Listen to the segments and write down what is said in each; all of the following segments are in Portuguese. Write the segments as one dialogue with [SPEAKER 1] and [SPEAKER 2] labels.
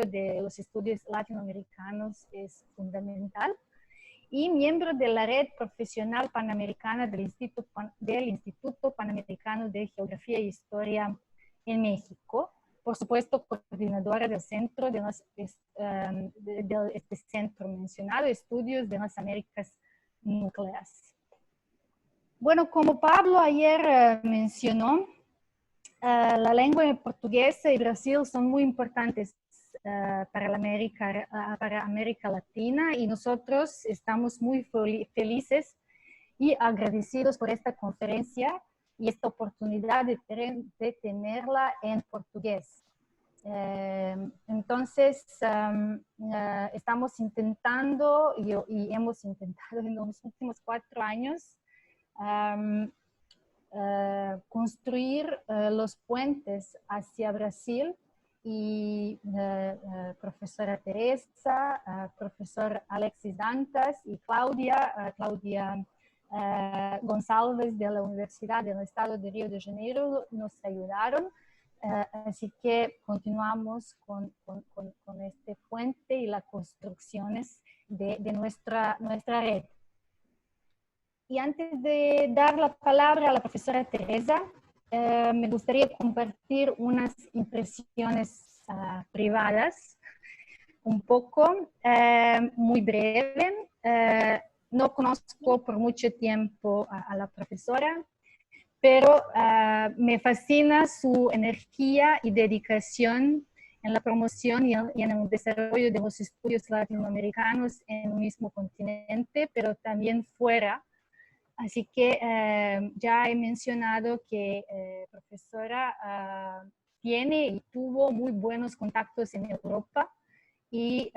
[SPEAKER 1] de los estudios latinoamericanos es fundamental, y miembro de la Red Profesional Panamericana del Instituto Panamericano de Geografía e Historia en México. Por supuesto, coordinadora del centro de este centro mencionado, Estudios de las Américas Núcleas. Bueno, como Pablo ayer mencionó, la lengua portuguesa y Brasil son muy importantes para América Latina, y nosotros estamos muy felices y agradecidos por esta conferencia y esta oportunidad de tenerla en portugués. Entonces, estamos intentando y hemos intentado en los últimos 4 años construir los puentes hacia Brasil, y profesora Teresa, profesor Alexis Dantas y Claudia Gonçalves de la Universidad del Estado de Río de Janeiro nos ayudaron. Así que continuamos con este puente y las construcciones de nuestra red. Y antes de dar la palabra a la profesora Teresa, me gustaría compartir unas impresiones privadas, un poco, muy breve. No conozco por mucho tiempo a la profesora, pero me fascina su energía y dedicación en la promoción y en el desarrollo de los estudios latinoamericanos en el mismo continente, pero también fuera. Así que ya he mencionado que profesora tiene y tuvo muy buenos contactos en Europa, y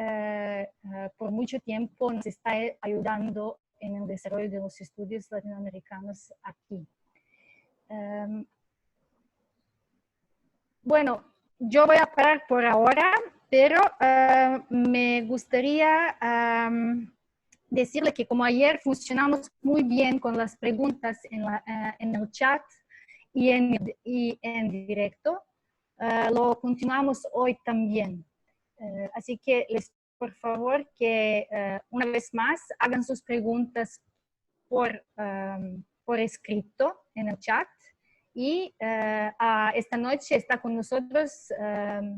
[SPEAKER 1] por mucho tiempo nos está ayudando en el desarrollo de los estudios latinoamericanos aquí. Bueno, yo voy a parar por ahora, pero me gustaría decirle que como ayer funcionamos muy bien con las preguntas en el chat y en directo, lo continuamos hoy también. Así que les pido por favor que una vez más hagan sus preguntas por escrito en el chat. Y esta noche está con nosotros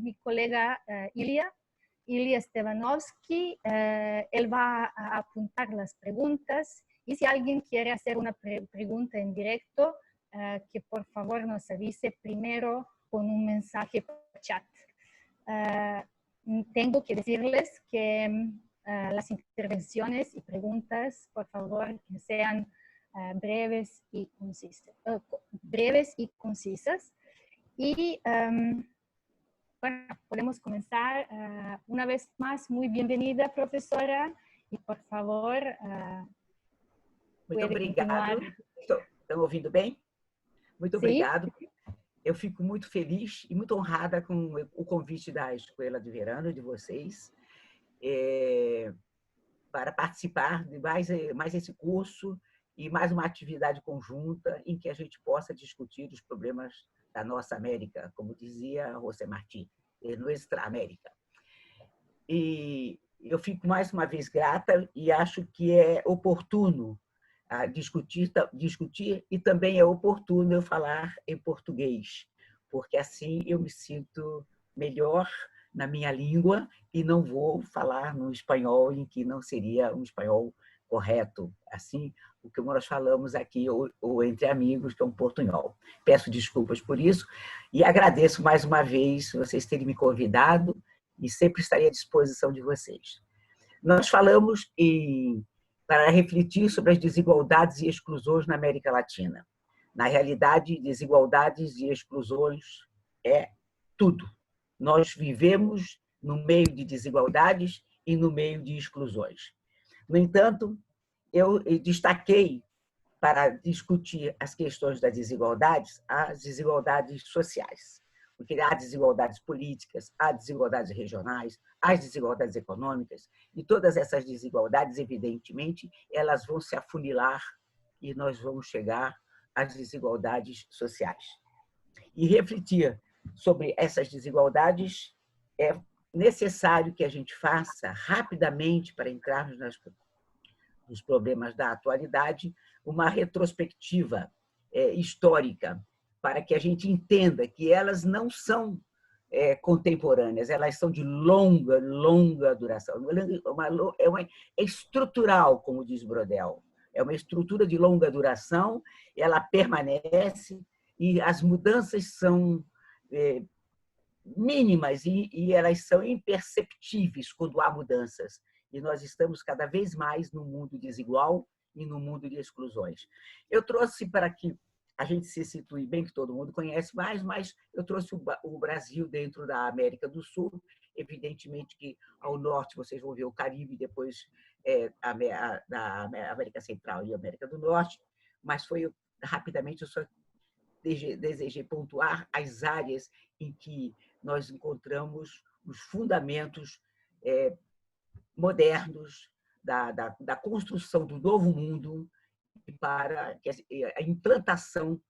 [SPEAKER 1] mi colega Ilya Stevanovsky. Él va a apuntar las preguntas, y si alguien quiere hacer una pregunta en directo, que por favor nos avise primero con un mensaje por chat. Tengo que decirles que las intervenciones y preguntas, por favor, que sean breves y concisas. Y bueno, podemos comenzar. Una vez más, muy bienvenida, professora, e por favor,
[SPEAKER 2] muito obrigado. Estão ouvindo bem? Muito obrigado. Eu fico muito feliz e muito honrada com o convite da Escola de Verano, de vocês, para participar de mais esse curso e mais uma atividade conjunta em que a gente possa discutir os problemas da nossa América, como dizia José Martí, Nuestra América. E eu fico mais uma vez grata e acho que é oportuno discutir e também é oportuno eu falar em português, porque assim eu me sinto melhor na minha língua e não vou falar no espanhol em que não seria um espanhol correto, assim, o que nós falamos aqui, ou entre amigos, que é um portunhol. Peço desculpas por isso e agradeço mais uma vez vocês terem me convidado e sempre estarei à disposição de vocês. Nós falamos para refletir sobre as desigualdades e exclusões na América Latina. Na realidade, desigualdades e exclusões é tudo. Nós vivemos no meio de desigualdades e no meio de exclusões. No entanto, eu destaquei para discutir as questões das desigualdades, as desigualdades sociais. Porque há desigualdades políticas, há desigualdades regionais, há desigualdades econômicas, e todas essas desigualdades, evidentemente, elas vão se afunilar e nós vamos chegar às desigualdades sociais. E refletir sobre essas desigualdades é necessário que a gente faça rapidamente, para entrarmos nos problemas da atualidade, uma retrospectiva histórica, para que a gente entenda que elas não são contemporâneas, elas são de longa duração. É estrutural, como diz Brodel. É uma estrutura de longa duração, ela permanece e as mudanças são mínimas e elas são imperceptíveis quando há mudanças. E nós estamos cada vez mais num mundo desigual e num mundo de exclusões. Eu trouxe para que a gente se situe bem, que todo mundo conhece mais, mas eu trouxe o Brasil dentro da América do Sul. Evidentemente que ao norte vocês vão ver o Caribe, depois da América Central e América do Norte, mas rapidamente eu só desejei pontuar as áreas em que nós encontramos os fundamentos modernos da construção do novo mundo para a implantação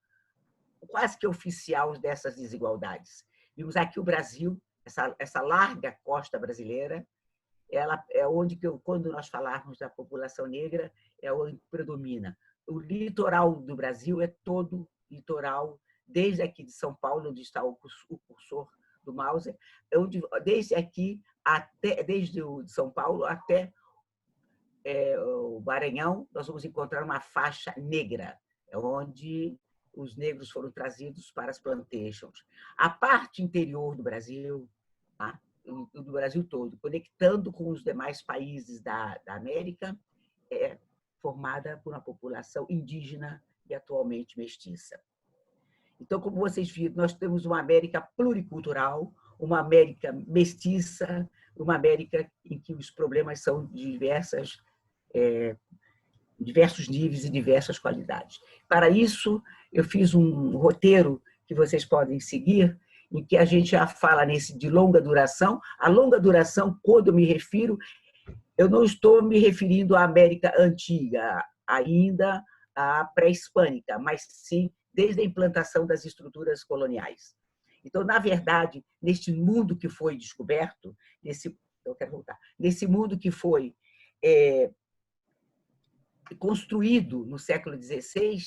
[SPEAKER 2] quase que oficial dessas desigualdades. Vimos aqui o Brasil, essa larga costa brasileira, ela é onde quando nós falarmos da população negra, é onde predomina. O litoral do Brasil é todo litoral, desde aqui de São Paulo, onde está o cursor do Mauser, desde aqui desde São Paulo até o Maranhão, nós vamos encontrar uma faixa negra, onde os negros foram trazidos para as plantations. A parte interior do Brasil, tá? Do Brasil todo, conectando com os demais países da América, é formada por uma população indígena e atualmente mestiça. Então, como vocês viram, nós temos uma América pluricultural, uma América mestiça, uma América em que os problemas são de diversos níveis e diversas qualidades. Para isso, eu fiz um roteiro que vocês podem seguir, em que a gente já fala de longa duração. A longa duração, quando eu me refiro, eu não estou me referindo à América Antiga, ainda à pré-hispânica, mas sim desde a implantação das estruturas coloniais. Então, na verdade, neste mundo que foi descoberto, nesse mundo que foi construído no século XVI,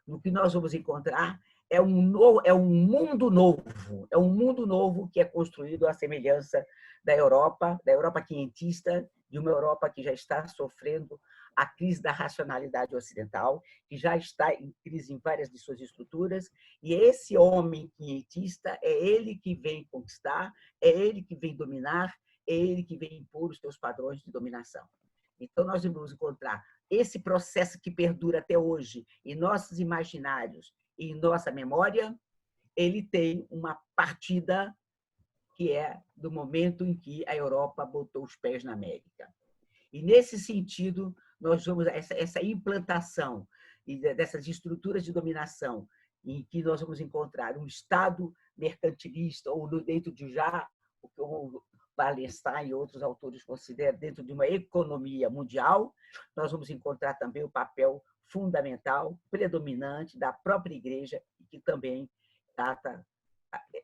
[SPEAKER 2] no que nós vamos encontrar é um mundo novo que é construído à semelhança da Europa quinhentista, de uma Europa que já está sofrendo a crise da racionalidade ocidental, que já está em crise em várias de suas estruturas, e esse homem quinhentista é ele que vem conquistar, é ele que vem dominar, é ele que vem impor os seus padrões de dominação. Então, nós vamos encontrar esse processo que perdura até hoje em nossos imaginários e em nossa memória, ele tem uma partida que é do momento em que a Europa botou os pés na América. E, nesse sentido, nós vamos essa implantação dessas estruturas de dominação, em que nós vamos encontrar um Estado mercantilista, ou dentro de o que o Wallenstein e outros autores consideram dentro de uma economia mundial, nós vamos encontrar também o papel fundamental, predominante da própria igreja, que também trata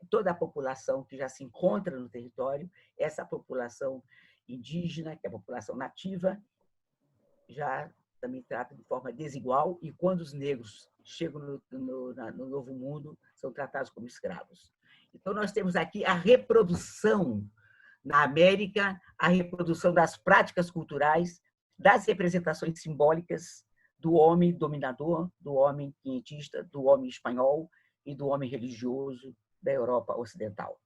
[SPEAKER 2] toda a população que já se encontra no território, essa população indígena, que é a população nativa, já também trata de forma desigual, e quando os negros chegam no Novo Mundo, são tratados como escravos. Então, nós temos aqui a reprodução na América, a reprodução das práticas culturais, das representações simbólicas do homem dominador, do homem quinhentista, do homem espanhol e do homem religioso da Europa Ocidental.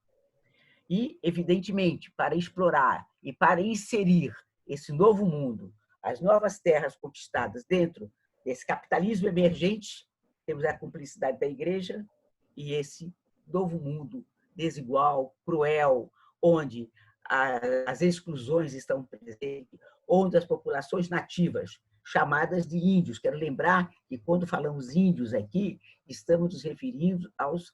[SPEAKER 2] E, evidentemente, para explorar e para inserir esse novo mundo, as novas terras conquistadas dentro desse capitalismo emergente, temos a cumplicidade da igreja e esse novo mundo desigual, cruel, onde as exclusões estão presentes, onde as populações nativas, chamadas de índios, quero lembrar que quando falamos índios aqui, estamos nos referindo aos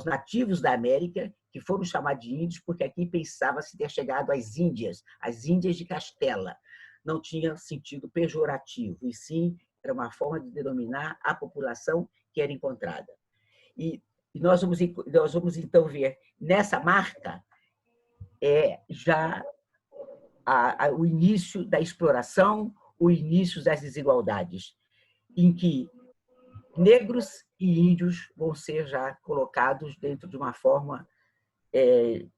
[SPEAKER 2] nativos da América, que foram chamados de índios porque aqui pensava-se ter chegado as Índias de Castela. Não tinha sentido pejorativo, e sim era uma forma de denominar a população que era encontrada. E nós vamos então ver nessa marca é já o início da exploração, o início das desigualdades, em que negros e índios vão ser já colocados dentro de uma forma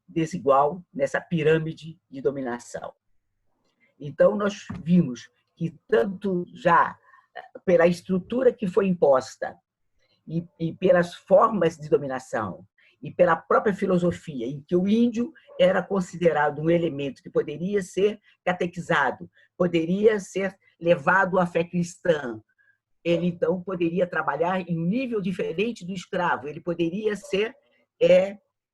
[SPEAKER 2] desigual nessa pirâmide de dominação. Então, nós vimos que tanto já pela estrutura que foi imposta e pelas formas de dominação e pela própria filosofia, em que o índio era considerado um elemento que poderia ser catequizado, poderia ser levado à fé cristã, ele então poderia trabalhar em um nível diferente do escravo, ele poderia ser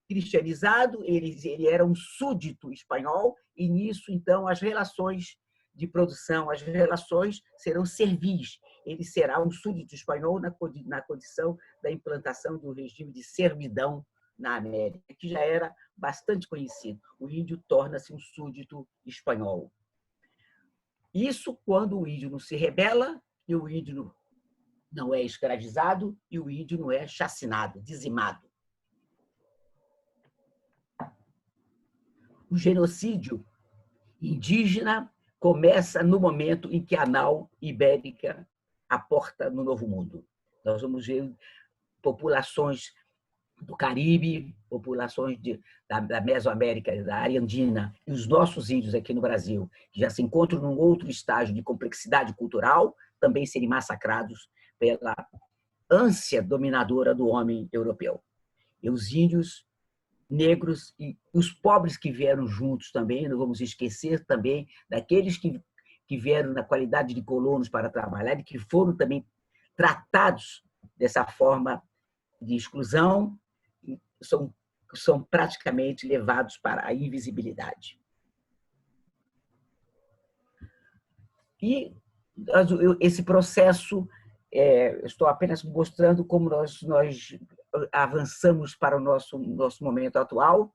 [SPEAKER 2] cristianizado, ele era um súdito espanhol, e nisso, então, as relações de produção, as relações serão servis. Ele será um súdito espanhol na condição da implantação do regime de servidão na América, que já era bastante conhecido. O índio torna-se um súdito espanhol. Isso quando o índio não se rebela e o índio não é escravizado e o índio não é chacinado, dizimado. O genocídio indígena começa no momento em que a nau ibérica aporta no Novo Mundo. Nós vamos ver populações do Caribe, populações da Mesoamérica, da área andina, e os nossos índios aqui no Brasil, que já se encontram num outro estágio de complexidade cultural, também serem massacrados pela ânsia dominadora do homem europeu. E os índios negros e os pobres que vieram juntos também, não vamos esquecer também daqueles que vieram na qualidade de colonos para trabalhar e que foram também tratados dessa forma de exclusão, são praticamente levados para a invisibilidade. E esse processo, estou apenas mostrando como nós avançamos para o nosso momento atual.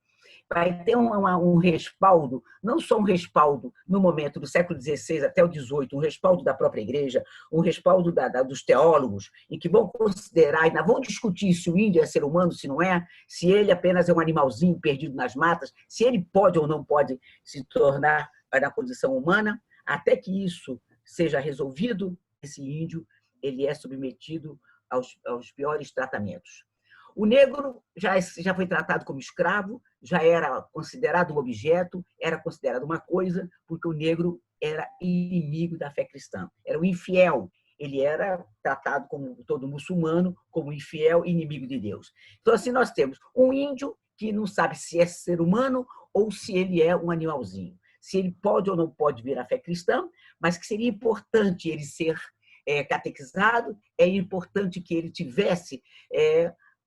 [SPEAKER 2] Vai ter um respaldo, não só um respaldo no momento do século XVI até o XVIII, um respaldo da própria igreja, um respaldo dos teólogos, e que vão considerar, ainda vão discutir se o índio é ser humano, se não é, se ele apenas é um animalzinho perdido nas matas, se ele pode ou não pode se tornar na condição humana. Até que isso seja resolvido, esse índio ele é submetido aos piores tratamentos. O negro já foi tratado como escravo, já era considerado um objeto, era considerado uma coisa, porque o negro era inimigo da fé cristã, era um infiel. Ele era tratado como todo muçulmano, como infiel, inimigo de Deus. Então, assim, nós temos um índio que não sabe se é ser humano ou se ele é um animalzinho, se ele pode ou não pode vir à fé cristã, mas que seria importante ele ser catequizado, é importante que ele tivesse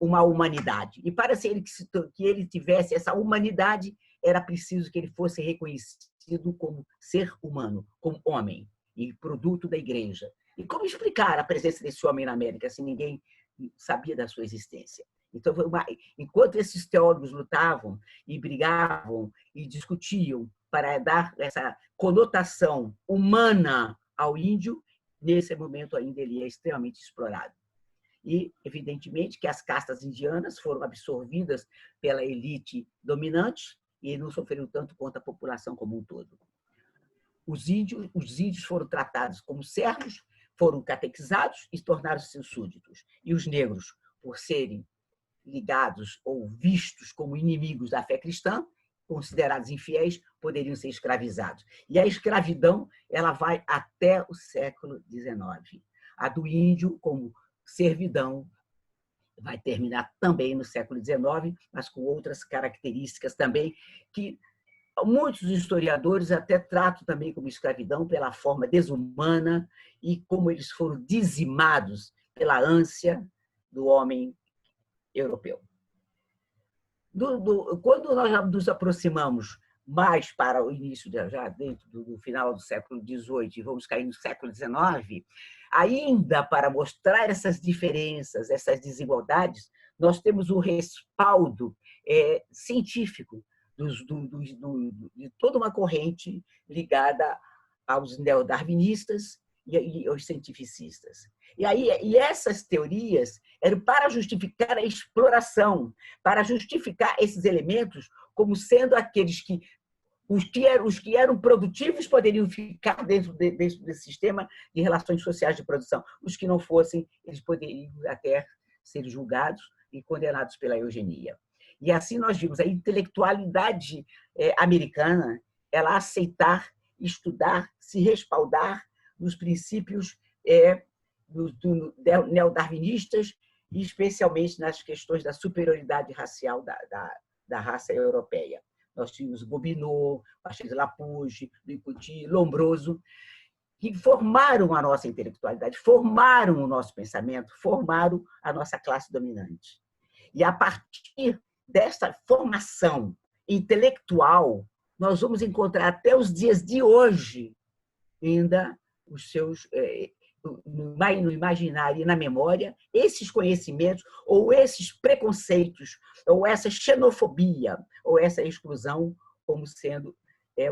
[SPEAKER 2] uma humanidade. E para que ele tivesse essa humanidade, era preciso que ele fosse reconhecido como ser humano, como homem, e produto da igreja. E como explicar a presença desse homem na América se ninguém sabia da sua existência? Então, enquanto esses teólogos lutavam e brigavam e discutiam para dar essa conotação humana ao índio, nesse momento ainda ele é extremamente explorado. E, evidentemente, que as castas indianas foram absorvidas pela elite dominante e não sofreram tanto quanto a população como um todo. Os índios foram tratados como servos, foram catequizados e tornaram-se súditos. E os negros, por serem ligados ou vistos como inimigos da fé cristã, considerados infiéis, poderiam ser escravizados. E a escravidão ela vai até o século XIX. A do índio, como servidão, vai terminar também no século XIX, mas com outras características também, que muitos historiadores até tratam também como escravidão pela forma desumana e como eles foram dizimados pela ânsia do homem europeu. Quando nós nos aproximamos mais para o início, já dentro do final do século XVIII, e vamos cair no século XIX, ainda para mostrar essas diferenças, essas desigualdades, nós temos o respaldo científico de toda uma corrente ligada aos neodarwinistas e aos cientificistas. E essas teorias eram para justificar a exploração, para justificar esses elementos como sendo aqueles que os que eram produtivos poderiam ficar dentro desse sistema de relações sociais de produção. Os que não fossem, eles poderiam até ser julgados e condenados pela eugenia. E assim nós vimos a intelectualidade americana, ela aceitar, estudar, se respaldar nos princípios neodarwinistas, e especialmente nas questões da superioridade racial da raça europeia. Nós tínhamos Gobineau, Pacheco Lapouge, Licoty, Lombroso, que formaram a nossa intelectualidade, formaram o nosso pensamento, formaram a nossa classe dominante. E a partir dessa formação intelectual, nós vamos encontrar até os dias de hoje ainda os seus no imaginário e na memória esses conhecimentos ou esses preconceitos ou essa xenofobia ou essa exclusão como sendo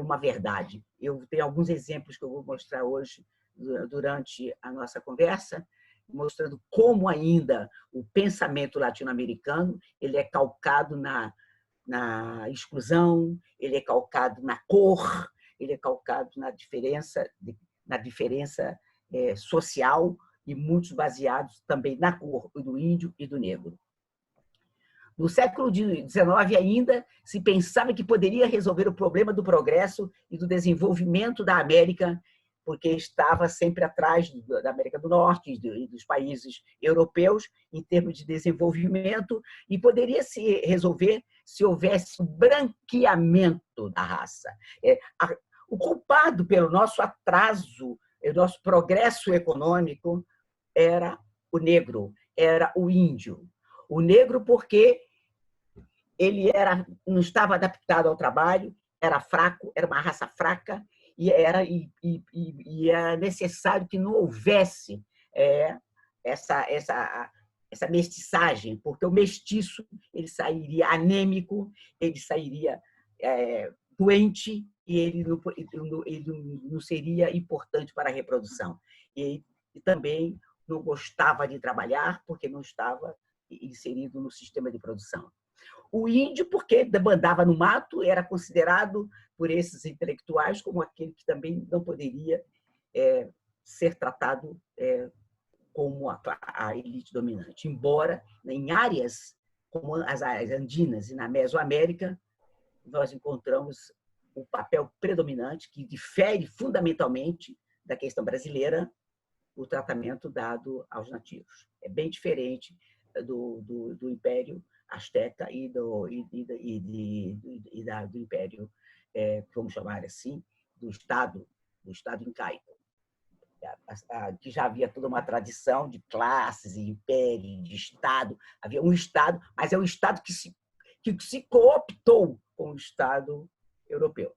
[SPEAKER 2] uma verdade. Eu tenho alguns exemplos que eu vou mostrar hoje durante a nossa conversa, mostrando como ainda o pensamento latino-americano ele é calcado na exclusão, ele é calcado na cor, ele é calcado na diferença social e muitos baseados também na cor do índio e do negro. No século XIX ainda se pensava que poderia resolver o problema do progresso e do desenvolvimento da América, porque estava sempre atrás da América do Norte e dos países europeus em termos de desenvolvimento, e poderia se resolver se houvesse o branqueamento da raça. O culpado pelo nosso atraso, o nosso progresso econômico era o negro, era o índio. O negro porque ele não estava adaptado ao trabalho, era fraco, era uma raça fraca, e era necessário que não houvesse essa mestiçagem, porque o mestiço ele sairia anêmico, ele sairia doente, e ele não seria importante para a reprodução. E também não gostava de trabalhar, porque não estava inserido no sistema de produção. O índio, porque bandava no mato, era considerado por esses intelectuais como aquele que também não poderia ser tratado como a elite dominante. Embora em áreas como as áreas andinas e na Mesoamérica, nós encontramos o papel predominante, que difere fundamentalmente da questão brasileira, o tratamento dado aos nativos. É bem diferente do Império Azteca e do Império, vamos chamar assim, do Estado incaico, que já havia toda uma tradição de classes, de império, de Estado. Havia um Estado, mas é um Estado que se cooptou com o Estado europeu.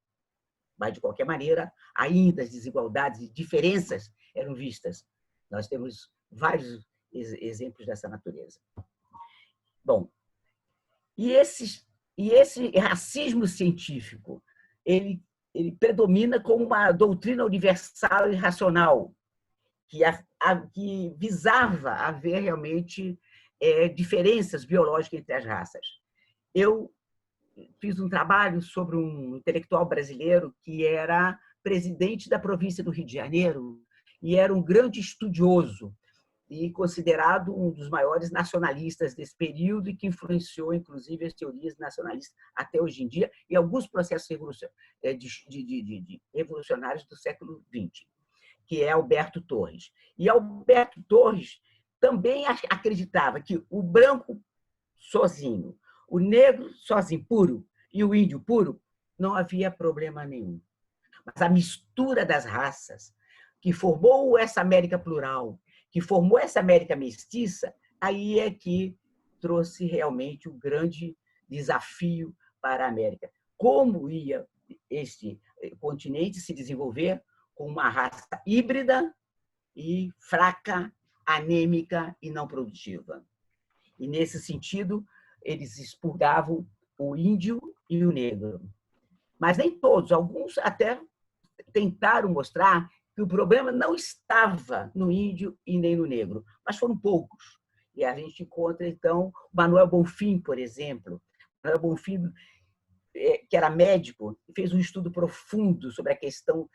[SPEAKER 2] Mas, de qualquer maneira, ainda as desigualdades e diferenças eram vistas. Nós temos vários exemplos dessa natureza. Bom, e esse racismo científico, ele predomina como uma doutrina universal e racional, que visava haver realmente diferenças biológicas entre as raças. Eu fiz um trabalho sobre um intelectual brasileiro que era presidente da província do Rio de Janeiro e era um grande estudioso e considerado um dos maiores nacionalistas desse período e que influenciou, inclusive, as teorias nacionalistas até hoje em dia e alguns processos revolucionários do século XX, que é Alberto Torres. E Alberto Torres também acreditava que o branco sozinho, o negro sozinho, puro, e o índio puro, não havia problema nenhum. Mas a mistura das raças, que formou essa América plural, que formou essa América mestiça, aí é que trouxe realmente o grande desafio para a América. Como ia este continente se desenvolver com uma raça híbrida e fraca, anêmica e não produtiva. E, nesse sentido, eles expurgavam o índio e o negro. Mas nem todos, alguns até tentaram mostrar que o problema não estava no índio e nem no negro, mas foram poucos. E a gente encontra, então, Manuel Bonfim, por exemplo. Manuel Bonfim que era médico, fez um estudo profundo sobre a questão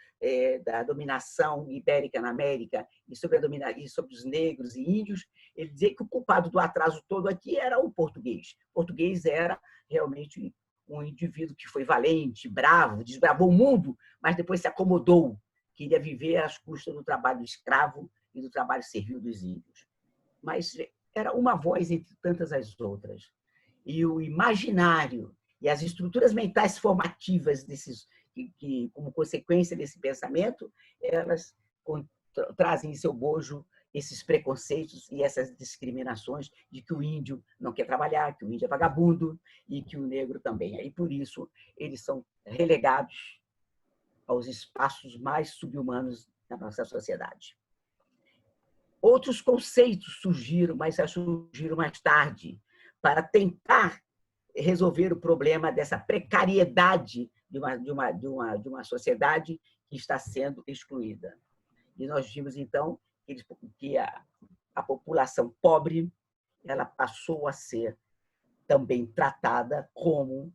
[SPEAKER 2] da dominação ibérica na América e sobre os negros e índios. Ele dizia que o culpado do atraso todo aqui era o português. O português era realmente um indivíduo que foi valente, bravo, desbravou o mundo, mas depois se acomodou, queria viver às custas do trabalho escravo e do trabalho servil dos índios. Mas era uma voz entre tantas as outras. E o imaginário e as estruturas mentais formativas que, como consequência desse pensamento, elas trazem em seu bojo esses preconceitos e essas discriminações de que o índio não quer trabalhar, que o índio é vagabundo e que o negro também. E por isso eles são relegados aos espaços mais subhumanos da nossa sociedade. Outros conceitos surgiram, mas surgiram mais tarde, para tentar resolver o problema dessa precariedade de uma sociedade que está sendo excluída. E nós vimos, então, que a população pobre ela passou a ser também tratada com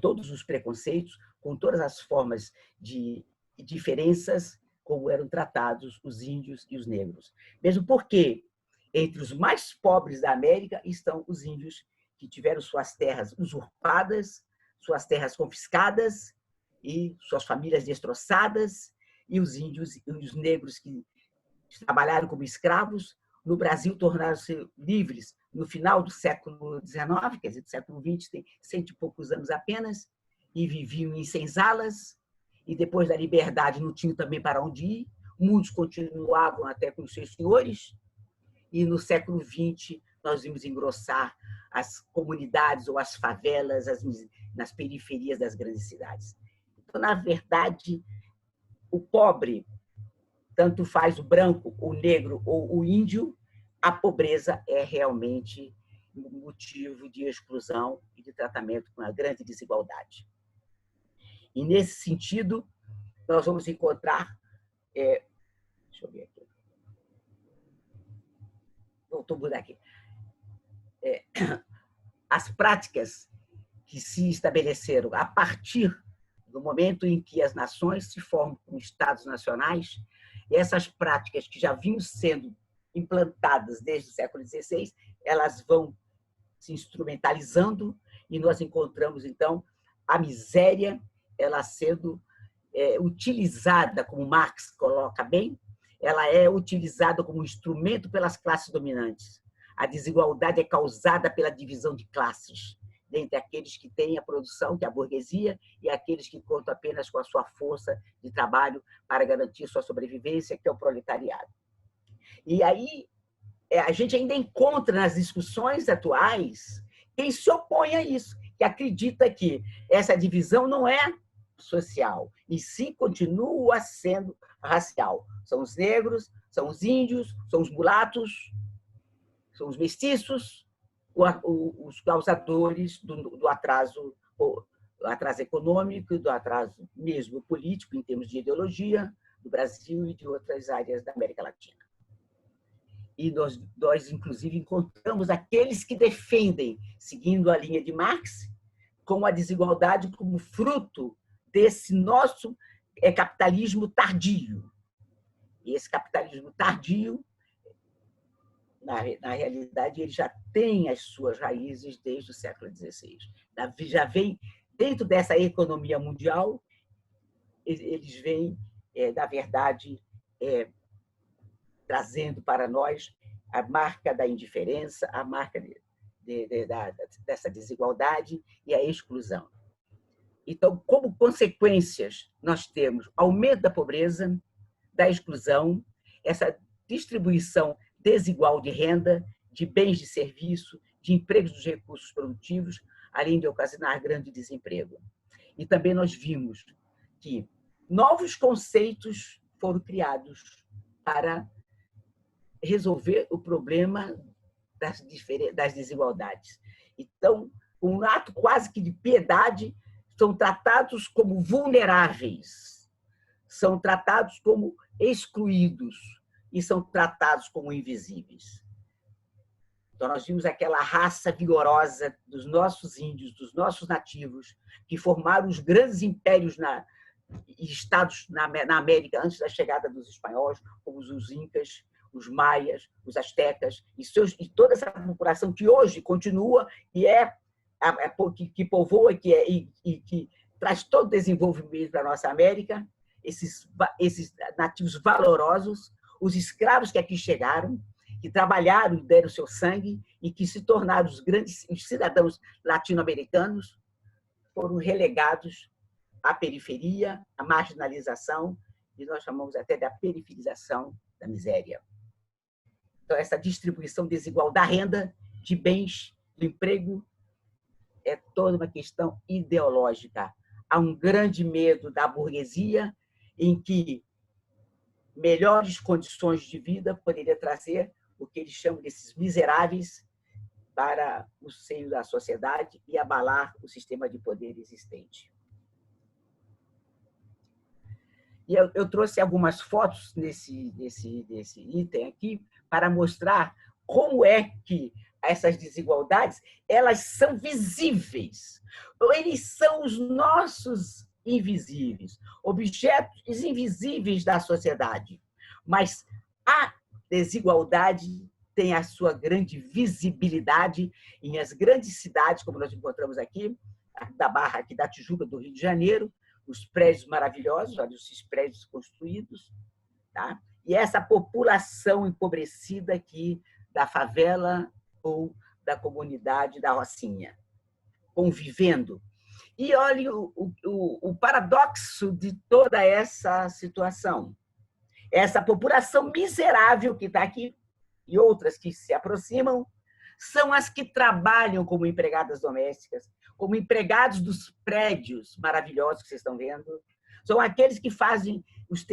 [SPEAKER 2] todos os preconceitos, com todas as formas de diferenças, como eram tratados os índios e os negros. Mesmo porque, entre os mais pobres da América, estão os índios que tiveram suas terras usurpadas, suas terras confiscadas e suas famílias destroçadas, e os índios e os negros que trabalharam como escravos no Brasil tornaram-se livres no final do século XIX, quer dizer, do século XX, tem 100 e poucos anos apenas, e viviam em senzalas, e depois da liberdade não tinham também para onde ir, muitos continuavam até com os seus senhores, e no século XX nós vimos engrossar as comunidades ou as favelas nas periferias das grandes cidades. Então, na verdade, o pobre, tanto faz o branco, o negro ou o índio, a pobreza é realmente um motivo de exclusão e de tratamento com a grande desigualdade. E, nesse sentido, nós vamos encontrar... deixa eu ver aqui. Voltou mudar aqui. As práticas que se estabeleceram a partir do momento em que as nações se formam como estados nacionais, e essas práticas que já vinham sendo implantadas desde o século XVI, elas vão se instrumentalizando e nós encontramos, então, a miséria ela sendo utilizada, como Marx coloca bem, ela é utilizada como instrumento pelas classes dominantes. A desigualdade é causada pela divisão de classes, entre aqueles que têm a produção, que é a burguesia, e aqueles que contam apenas com a sua força de trabalho para garantir sua sobrevivência, que é o proletariado. E aí, a gente ainda encontra nas discussões atuais quem se opõe a isso, que acredita que essa divisão não é social, e sim continua sendo racial. São os negros, são os índios, são os mulatos, são os mestiços, os causadores do atraso econômico, do atraso mesmo político, em termos de ideologia, do Brasil e de outras áreas da América Latina. E nós inclusive, encontramos aqueles que defendem, seguindo a linha de Marx, com a desigualdade como fruto desse nosso capitalismo tardio. E esse capitalismo tardio, na realidade, ele já tem as suas raízes desde o século XVI. Já vem, dentro dessa economia mundial, eles vêm, na verdade, trazendo para nós a marca da indiferença, a marca dessa desigualdade e a exclusão. Então, como consequências, nós temos aumento da pobreza, da exclusão, essa distribuição desigual de renda, de bens de serviço, de empregos dos recursos produtivos, além de ocasionar grande desemprego. E também nós vimos que novos conceitos foram criados para resolver o problema das desigualdades. Então, um ato quase que de piedade, são tratados como vulneráveis, são tratados como excluídos e são tratados como invisíveis. Então, nós vimos aquela raça vigorosa dos nossos índios, dos nossos nativos, que formaram os grandes impérios e estados na América antes da chegada dos espanhóis, como os incas, os maias, os astecas, e toda essa população que hoje continua e que povoa e que traz todo o desenvolvimento para a nossa América, esses nativos valorosos, os escravos que aqui chegaram, que trabalharam e deram seu sangue e que se tornaram os grandes cidadãos latino-americanos, foram relegados à periferia, à marginalização, e nós chamamos até da periferização da miséria. Então, essa distribuição desigual da renda, de bens, do emprego, é toda uma questão ideológica. Há um grande medo da burguesia em que melhores condições de vida poderia trazer o que eles chamam desses miseráveis para o seio da sociedade e abalar o sistema de poder existente. E eu trouxe algumas fotos nesse item aqui para mostrar como é que essas desigualdades elas são visíveis. Eles são os nossos invisíveis, objetos invisíveis da sociedade. Mas a desigualdade tem a sua grande visibilidade em as grandes cidades, como nós encontramos aqui, da Barra, aqui da Tijuca, do Rio de Janeiro, os prédios maravilhosos, olha esses prédios construídos, tá? E essa população empobrecida aqui da favela ou da comunidade da Rocinha, convivendo. E olhe o paradoxo de toda essa situação. Essa população miserável que está aqui e outras que se aproximam são as que trabalham como empregadas domésticas, como empregados dos prédios maravilhosos que vocês estão vendo. São aqueles que fazem os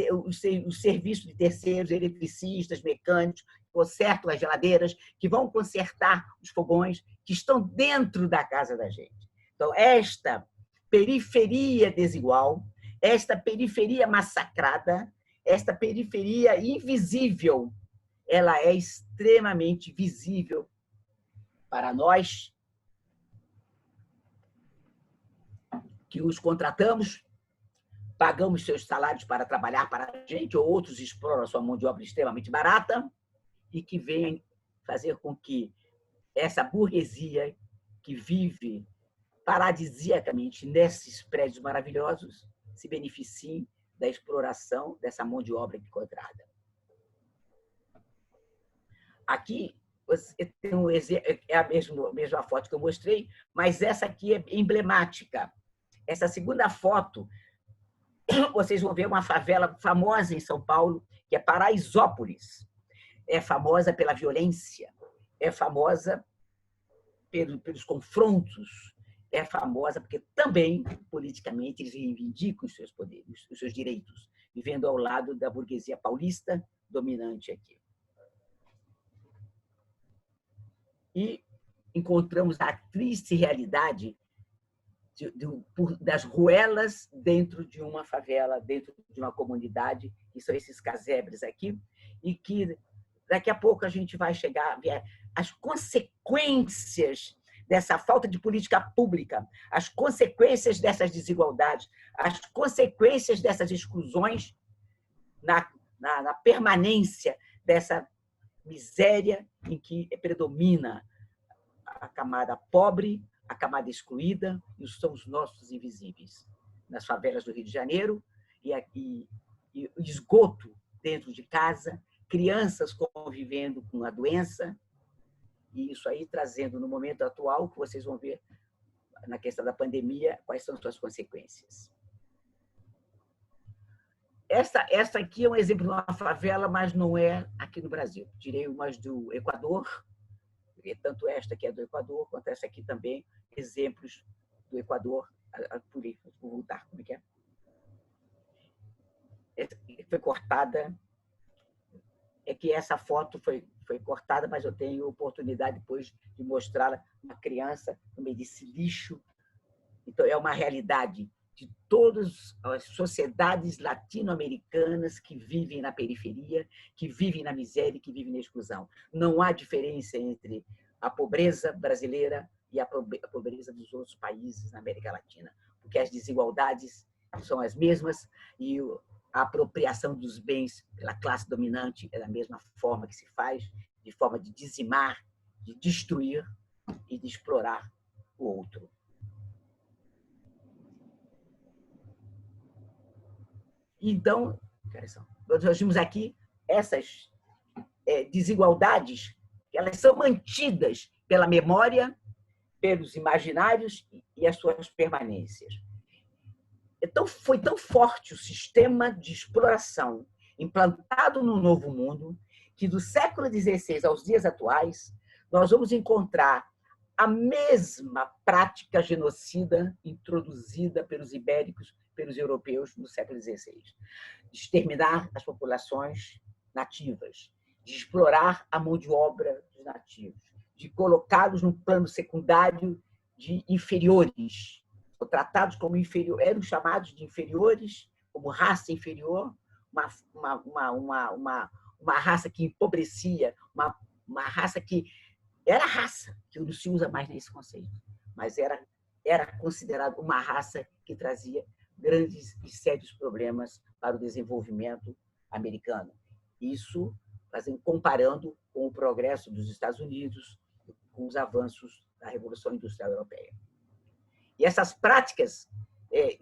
[SPEAKER 2] serviços de terceiros, eletricistas, mecânicos, consertam as geladeiras, que vão consertar os fogões, que estão dentro da casa da gente. Então, esta periferia desigual, esta periferia massacrada, esta periferia invisível, ela é extremamente visível para nós que os contratamos, pagamos seus salários para trabalhar para a gente, ou outros exploram a sua mão de obra extremamente barata, e que vêm fazer com que essa burguesia que vive paradisiacamente nesses prédios maravilhosos se beneficie da exploração dessa mão de obra encontrada. Aqui você tem um exemplo, é a mesma foto que eu mostrei, mas essa aqui é emblemática. Essa segunda foto, vocês vão ver uma favela famosa em São Paulo, que é Paraisópolis. É famosa pela violência, é famosa pelos confrontos, é famosa porque também, politicamente, eles reivindicam os seus poderes, os seus direitos, vivendo ao lado da burguesia paulista dominante aqui. E encontramos a triste realidade das ruelas dentro de uma favela, dentro de uma comunidade, que são esses casebres aqui, e que daqui a pouco a gente vai chegar a ver as consequências dessa falta de política pública, as consequências dessas desigualdades, as consequências dessas exclusões na permanência dessa miséria em que predomina a camada pobre, a camada excluída, e são os nossos invisíveis. Nas favelas do Rio de Janeiro, e esgoto dentro de casa, crianças convivendo com a doença, e isso aí trazendo no momento atual, que vocês vão ver na questão da pandemia, quais são as suas consequências. Essa aqui é um exemplo de uma favela, mas não é aqui no Brasil. Tirei umas do Equador, tanto esta que é do Equador, quanto essa aqui também, exemplos do Equador. Vou voltar, como é que é? Essa foi cortada. É que essa foto foi cortada, mas eu tenho oportunidade depois de mostrá-la uma criança no meio desse lixo. Então, é uma realidade de todas as sociedades latino-americanas que vivem na periferia, que vivem na miséria, que vivem na exclusão. Não há diferença entre a pobreza brasileira e a pobreza dos outros países na América Latina, porque as desigualdades são as mesmas e a apropriação dos bens pela classe dominante é da mesma forma que se faz, de forma de dizimar, de destruir e de explorar o outro. Então, nós vimos aqui essas desigualdades, elas são mantidas pela memória, pelos imaginários e as suas permanências. Então, foi tão forte o sistema de exploração implantado no Novo Mundo que, do século XVI aos dias atuais, nós vamos encontrar a mesma prática genocida introduzida pelos ibéricos, pelos europeus no século XVI. De exterminar as populações nativas, de explorar a mão de obra dos nativos, de colocá-los num plano secundário de inferiores, tratados como inferiores, eram chamados de inferiores, como raça inferior, uma raça que empobrecia, uma raça que era raça, que não se usa mais nesse conceito, mas era considerado uma raça que trazia grandes e sérios problemas para o desenvolvimento americano. Isso comparando com o progresso dos Estados Unidos, com os avanços da Revolução Industrial Europeia. E essas práticas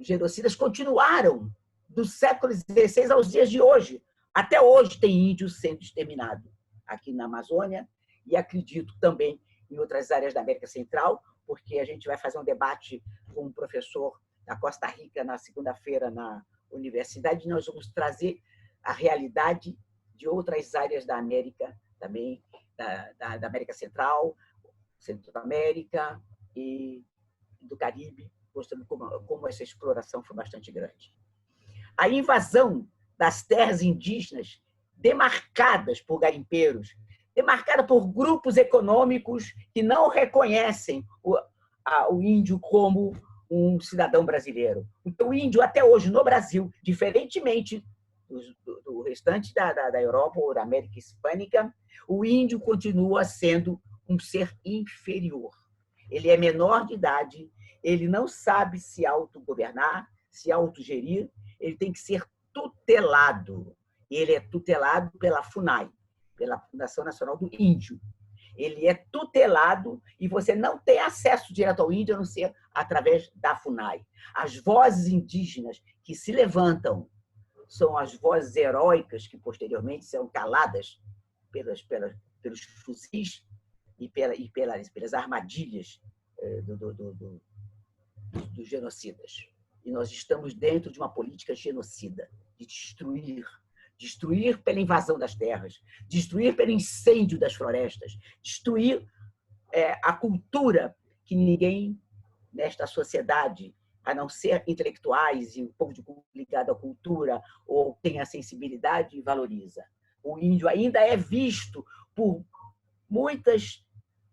[SPEAKER 2] genocidas continuaram do século XVI aos dias de hoje. Até hoje tem índios sendo exterminados aqui na Amazônia e acredito também em outras áreas da América Central, porque a gente vai fazer um debate com um professor da Costa Rica na segunda-feira na universidade e nós vamos trazer a realidade de outras áreas da América também, da América Central, Centro-América e do Caribe, mostrando como essa exploração foi bastante grande. A invasão das terras indígenas demarcadas por garimpeiros, demarcada por grupos econômicos que não reconhecem o índio como um cidadão brasileiro. Então, o índio, até hoje, no Brasil, diferentemente do restante da Europa ou da América Hispânica, o índio continua sendo um ser inferior. Ele é menor de idade, ele não sabe se autogovernar, se autogerir, ele tem que ser tutelado. Ele é tutelado pela FUNAI, pela Fundação Nacional do Índio. Ele é tutelado e você não tem acesso direto ao índio, a não ser através da FUNAI. As vozes indígenas que se levantam são as vozes heróicas que posteriormente serão caladas pelos fuzis e pelas armadilhas dos genocidas. E nós estamos dentro de uma política genocida, de destruir pela invasão das terras, destruir pelo incêndio das florestas, destruir a cultura que ninguém nesta sociedade, a não ser intelectuais e o povo ligado à cultura ou tem a sensibilidade, valoriza. O índio ainda é visto por muitas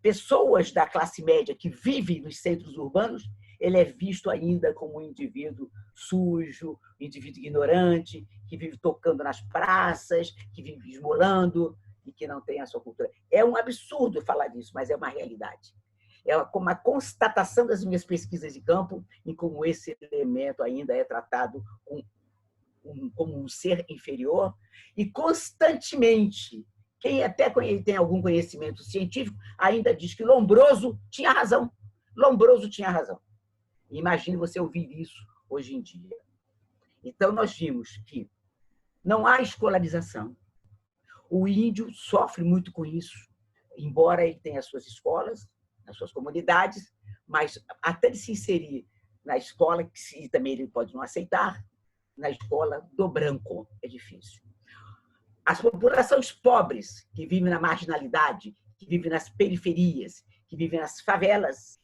[SPEAKER 2] pessoas da classe média que vivem nos centros urbanos, ele é visto ainda como um indivíduo sujo, um indivíduo ignorante, que vive tocando nas praças, que vive esmolando e que não tem a sua cultura. É um absurdo falar disso, mas é uma realidade. É como a constatação das minhas pesquisas de campo e como esse elemento ainda é tratado como um ser inferior e constantemente, quem até tem algum conhecimento científico ainda diz que Lombroso tinha razão. Lombroso tinha razão. Imagine você ouvir isso hoje em dia. Então, nós vimos que não há escolarização. O índio sofre muito com isso, embora ele tenha as suas escolas, nas suas comunidades, mas até ele se inserir na escola, que também ele pode não aceitar, na escola do branco, é difícil. As populações pobres, que vivem na marginalidade, que vivem nas periferias, que vivem nas favelas,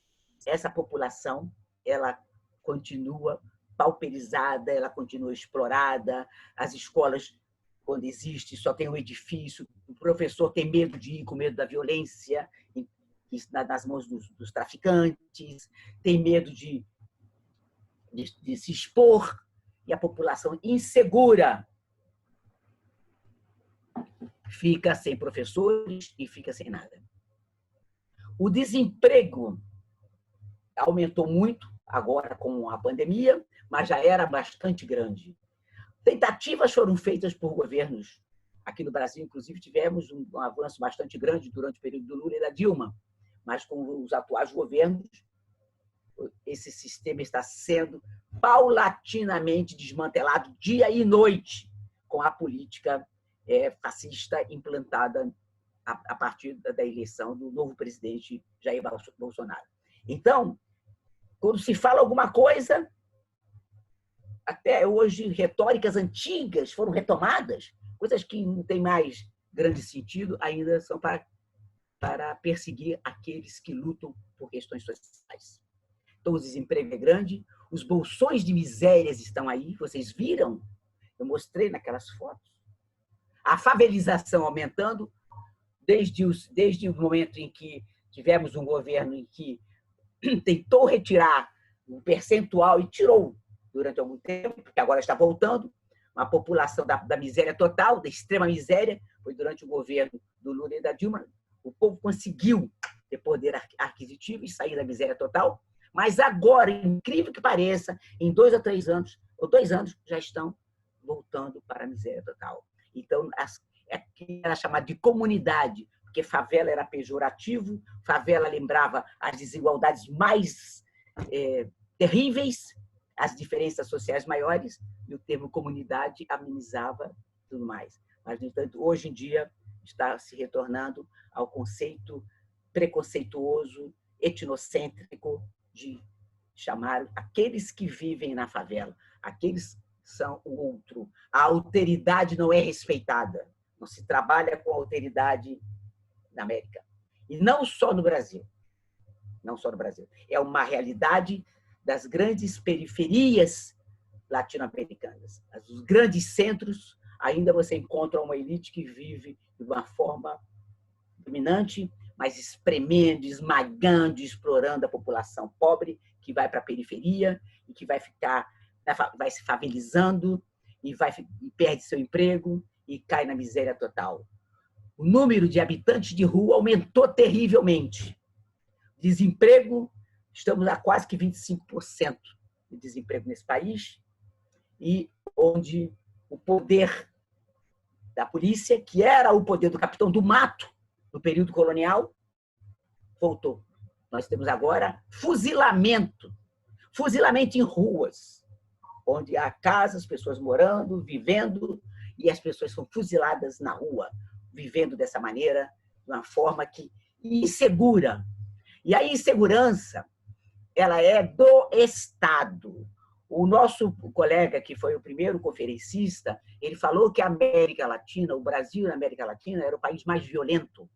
[SPEAKER 2] essa população ela continua pauperizada, ela continua explorada, as escolas, quando existe, só tem um edifício, o professor tem medo de ir com medo da violência nas mãos dos traficantes, tem medo de se expor, e a população insegura fica sem professores e fica sem nada. O desemprego aumentou muito agora com a pandemia, mas já era bastante grande. Tentativas foram feitas por governos. Aqui no Brasil, inclusive, tivemos um avanço bastante grande durante o período do Lula e da Dilma, mas com os atuais governos, esse sistema está sendo paulatinamente desmantelado dia e noite com a política fascista implantada a partir da eleição do novo presidente Jair Bolsonaro. Então, quando se fala alguma coisa, até hoje, retóricas antigas foram retomadas, coisas que não têm mais grande sentido, ainda são para perseguir aqueles que lutam por questões sociais. Então, o desemprego é grande, os bolsões de misérias estão aí, vocês viram? Eu mostrei naquelas fotos. A favelização aumentando, desde o momento em que tivemos um governo em que tentou retirar um percentual e tirou durante algum tempo, porque agora está voltando, uma população da miséria total, da extrema miséria, foi durante o governo do Lula e da Dilma, o povo conseguiu ter poder aquisitivo e sair da miséria total, mas agora, incrível que pareça, em 2 a 3 anos, ou 2 anos, já estão voltando para a miséria total. Então, era chamado de comunidade, porque favela era pejorativo, favela lembrava as desigualdades mais terríveis, as diferenças sociais maiores, e o termo comunidade amenizava tudo mais. Mas, no entanto, hoje em dia, está se retornando ao conceito preconceituoso, etnocêntrico, de chamar aqueles que vivem na favela, aqueles são o outro. A alteridade não é respeitada. Não se trabalha com alteridade na América. E não só no Brasil. Não só no Brasil. É uma realidade das grandes periferias latino-americanas. Os grandes centros, ainda você encontra uma elite que vive de uma forma dominante, mas espremendo, esmagando, explorando a população pobre, que vai para a periferia e que vai se favelizando e perde seu emprego e cai na miséria total. O número de habitantes de rua aumentou terrivelmente. Desemprego, estamos a quase que 25% de desemprego nesse país, e onde o poder da polícia, que era o poder do capitão do mato no período colonial, voltou. Nós temos agora fuzilamento em ruas, onde há casas, pessoas morando, vivendo, e as pessoas são fuziladas na rua, vivendo dessa maneira, de uma forma insegura. E a insegurança, ela é do Estado. O nosso colega, que foi o primeiro conferencista, ele falou que a América Latina, o Brasil na América Latina, era o país mais violento,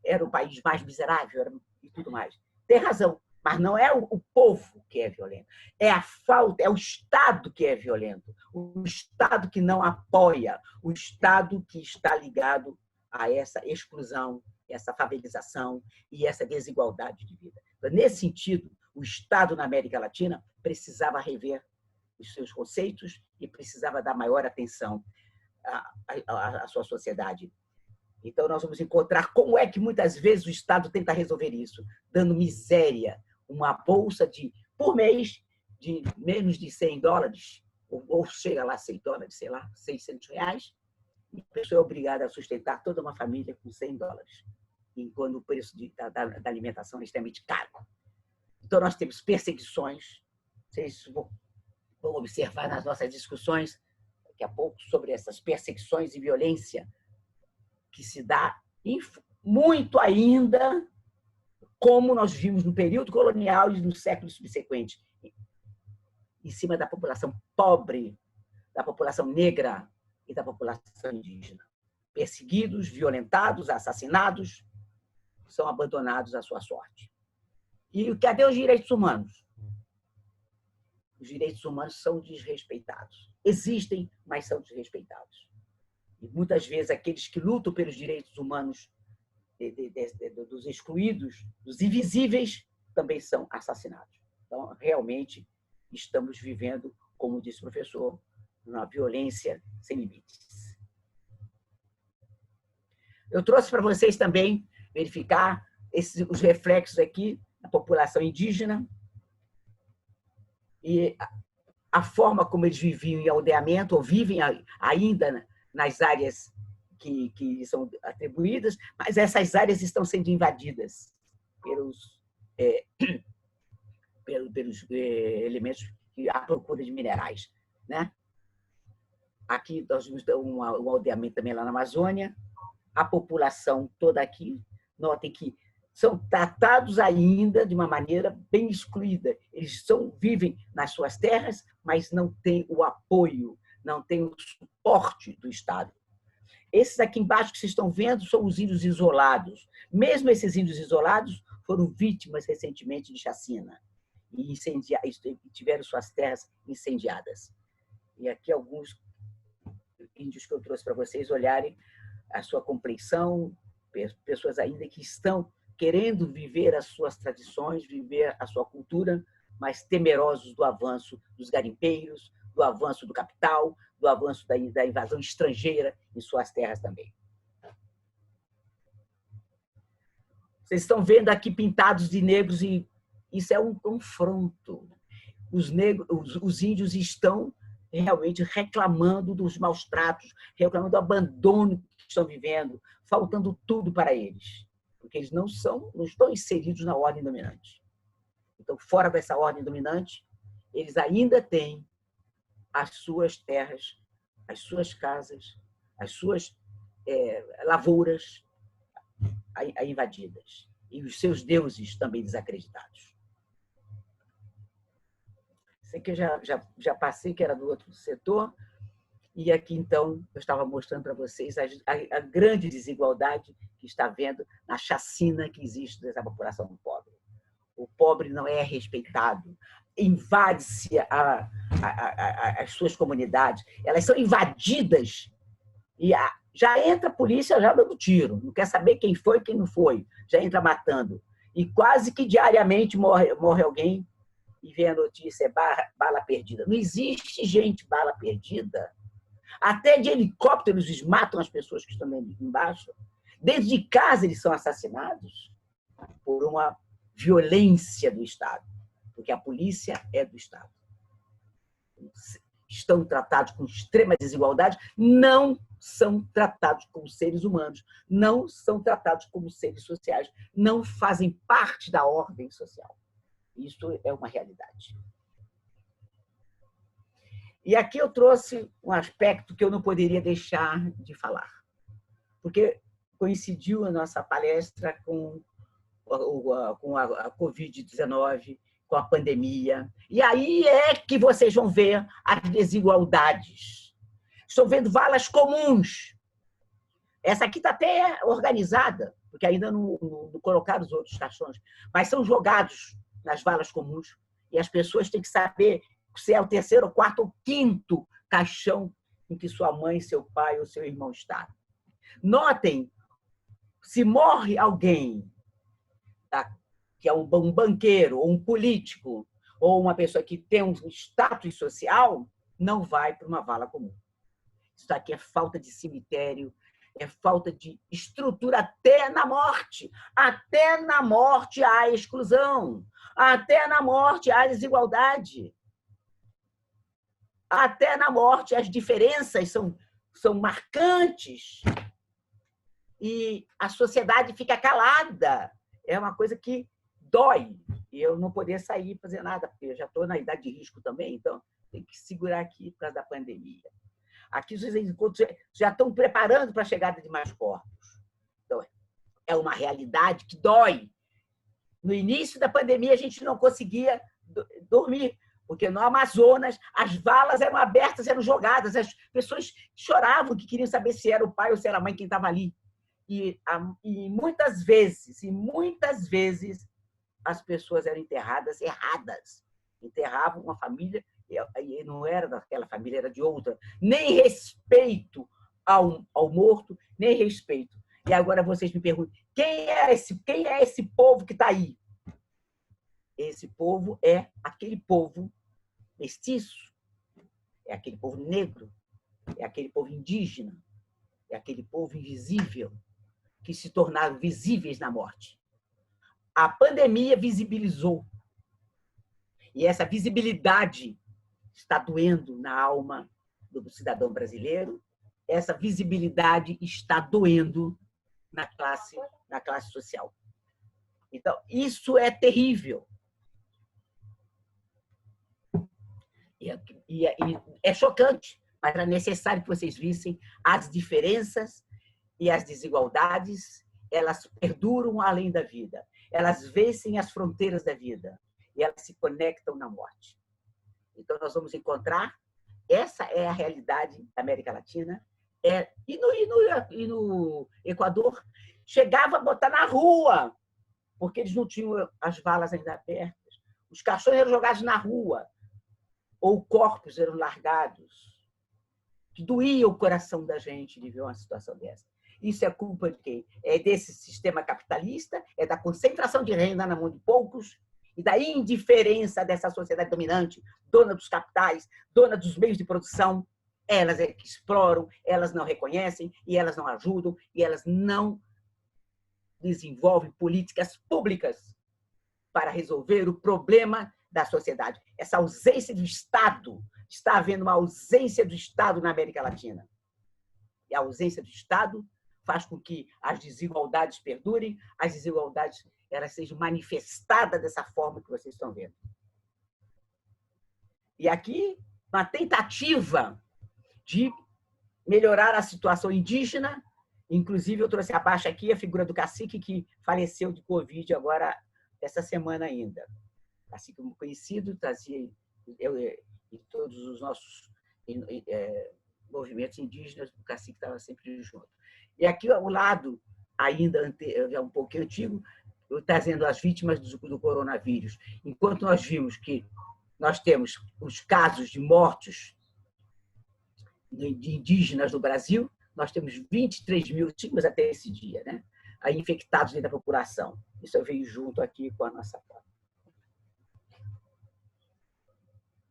[SPEAKER 2] era o país mais miserável e tudo mais. Tem razão, mas não é o povo que é violento, é a falta, é o Estado que é violento, o Estado que não apoia, o Estado que está ligado a essa exclusão, essa favelização e essa desigualdade de vida. Então, nesse sentido, o Estado na América Latina precisava rever os seus conceitos e precisava dar maior atenção à sua sociedade. Então, nós vamos encontrar como é que muitas vezes o Estado tenta resolver isso, dando miséria, uma bolsa por mês de menos de $100, ou chega lá $100, sei lá, R$600, e a pessoa é obrigada a sustentar toda uma família com $100, enquanto o preço da alimentação é extremamente caro. Então, nós temos perseguições, vocês vão observar nas nossas discussões daqui a pouco sobre essas perseguições e violência que se dá muito ainda, como nós vimos no período colonial e nos séculos subsequentes, em cima da população pobre, da população negra e da população indígena. Perseguidos, violentados, assassinados, são abandonados à sua sorte. E cadê os direitos humanos? Os direitos humanos são desrespeitados. Existem, mas são desrespeitados. E muitas vezes aqueles que lutam pelos direitos humanos dos excluídos, dos invisíveis, também são assassinados. Então, realmente, estamos vivendo, como disse o professor, uma violência sem limites. Eu trouxe para vocês também verificar os reflexos aqui, a população indígena, e a forma como eles viviam em aldeamento, ou vivem ainda nas áreas que são atribuídas, mas essas áreas estão sendo invadidas pelos elementos à procura de minerais, né? Aqui nós temos um aldeamento também lá na Amazônia, a população toda aqui, notem que são tratados ainda de uma maneira bem excluída. Eles vivem nas suas terras, mas não têm o apoio, não têm o suporte do Estado. Esses aqui embaixo que vocês estão vendo são os índios isolados. Mesmo esses índios isolados foram vítimas recentemente de chacina e tiveram suas terras incendiadas. E aqui alguns índios que eu trouxe para vocês olharem a sua compreensão, pessoas ainda que estão querendo viver as suas tradições, viver a sua cultura, mas temerosos do avanço dos garimpeiros, do avanço do capital, do avanço da invasão estrangeira em suas terras também. Vocês estão vendo aqui pintados de negros, e isso é um confronto. Os índios estão realmente reclamando dos maus tratos, reclamando do abandono que estão vivendo, faltando tudo para eles, porque eles não estão inseridos na ordem dominante. Então, fora dessa ordem dominante, eles ainda têm as suas terras, as suas casas, as suas lavouras invadidas, e os seus deuses também desacreditados. Isso aqui eu já passei, que era do outro setor, e aqui, então, eu estava mostrando para vocês a grande desigualdade que está havendo na chacina que existe dessa população pobre. O pobre não é respeitado, invade-se as suas comunidades, elas são invadidas e já entra a polícia já dando tiro, não quer saber quem foi e quem não foi, já entra matando. E quase que diariamente morre alguém e vem a notícia, bala perdida. Não existe, gente, bala perdida. Até de helicópteros eles matam as pessoas que estão embaixo. Dentro de casa eles são assassinados por uma violência do Estado, porque a polícia é do Estado. Estão tratados com extrema desigualdade, não são tratados como seres humanos, não são tratados como seres sociais, não fazem parte da ordem social. Isso é uma realidade. E aqui eu trouxe um aspecto que eu não poderia deixar de falar, porque coincidiu a nossa palestra com a Covid-19, com a pandemia. E aí é que vocês vão ver as desigualdades. Estou vendo valas comuns. Essa aqui está até organizada, porque ainda não colocaram os outros caixões, mas são jogados nas valas comuns. E as pessoas têm que saber se é o terceiro, quarto ou quinto caixão em que sua mãe, seu pai ou seu irmão está. Notem, se morre alguém que é um banqueiro, ou um político, ou uma pessoa que tem um status social, não vai para uma vala comum. Isso aqui é falta de cemitério, é falta de estrutura até na morte. Até na morte há exclusão. Até na morte há desigualdade. Até na morte as diferenças são marcantes. E a sociedade fica calada. É uma coisa que dói. E eu não poder sair e fazer nada, porque eu já estou na idade de risco também, então tem que segurar aqui por causa da pandemia. Aqui vocês já estão preparando para a chegada de mais corpos. Então, é uma realidade que dói. No início da pandemia, a gente não conseguia dormir, porque no Amazonas as valas eram abertas, eram jogadas, as pessoas choravam, que queriam saber se era o pai ou se era a mãe quem estava ali. E muitas vezes, as pessoas eram enterradas erradas. Enterravam uma família, e não era daquela família, era de outra. Nem respeito ao morto, nem respeito. E agora vocês me perguntam, quem é esse povo que está aí? Esse povo é aquele povo mestiço, é aquele povo negro, é aquele povo indígena, é aquele povo invisível, que se tornaram visíveis na morte. A pandemia visibilizou. E essa visibilidade está doendo na alma do cidadão brasileiro. Essa visibilidade está doendo na classe social. Então, isso é terrível. E é chocante, mas era necessário que vocês vissem as diferenças e as desigualdades, elas perduram além da vida. Elas vencem as fronteiras da vida e elas se conectam na morte. Então, nós vamos encontrar, essa é a realidade da América Latina, e no Equador, chegava a botar na rua, porque eles não tinham as valas ainda abertas. Os caixões eram jogados na rua, ou corpos eram largados. Que doía o coração da gente de ver uma situação dessa. Isso é culpa de quem? É desse sistema capitalista, é da concentração de renda na mão de poucos e da indiferença dessa sociedade dominante, dona dos capitais, dona dos meios de produção. Elas é que exploram, elas não reconhecem, e elas não ajudam, e elas não desenvolvem políticas públicas para resolver o problema da sociedade. Essa ausência do Estado, está havendo uma ausência do Estado na América Latina. E a ausência do Estado faz com que as desigualdades perdurem, as desigualdades elas sejam manifestadas dessa forma que vocês estão vendo. E aqui, uma tentativa de melhorar a situação indígena, inclusive eu trouxe abaixo aqui a figura do cacique que faleceu de Covid agora, essa semana ainda. Cacique muito conhecido, trazia em todos os nossos movimentos indígenas, o cacique estava sempre junto. E aqui ao lado, ainda um pouquinho antigo, eu trazendo as vítimas do coronavírus. Enquanto nós vimos que nós temos os casos de mortos de indígenas no Brasil, nós temos 23 mil vítimas até esse dia, né? Aí infectados dentro da população. Isso veio junto aqui com a nossa foto.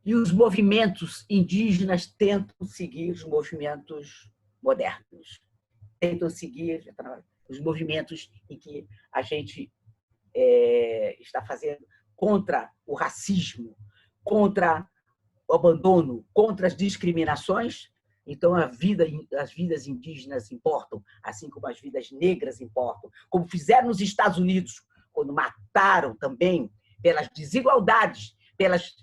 [SPEAKER 2] E os movimentos indígenas tentam seguir os movimentos modernos, tentam seguir os movimentos em que a gente está fazendo contra o racismo, contra o abandono, contra as discriminações. Então, as vidas indígenas importam, assim como as vidas negras importam, como fizeram nos Estados Unidos, quando mataram também pelas desigualdades, pelas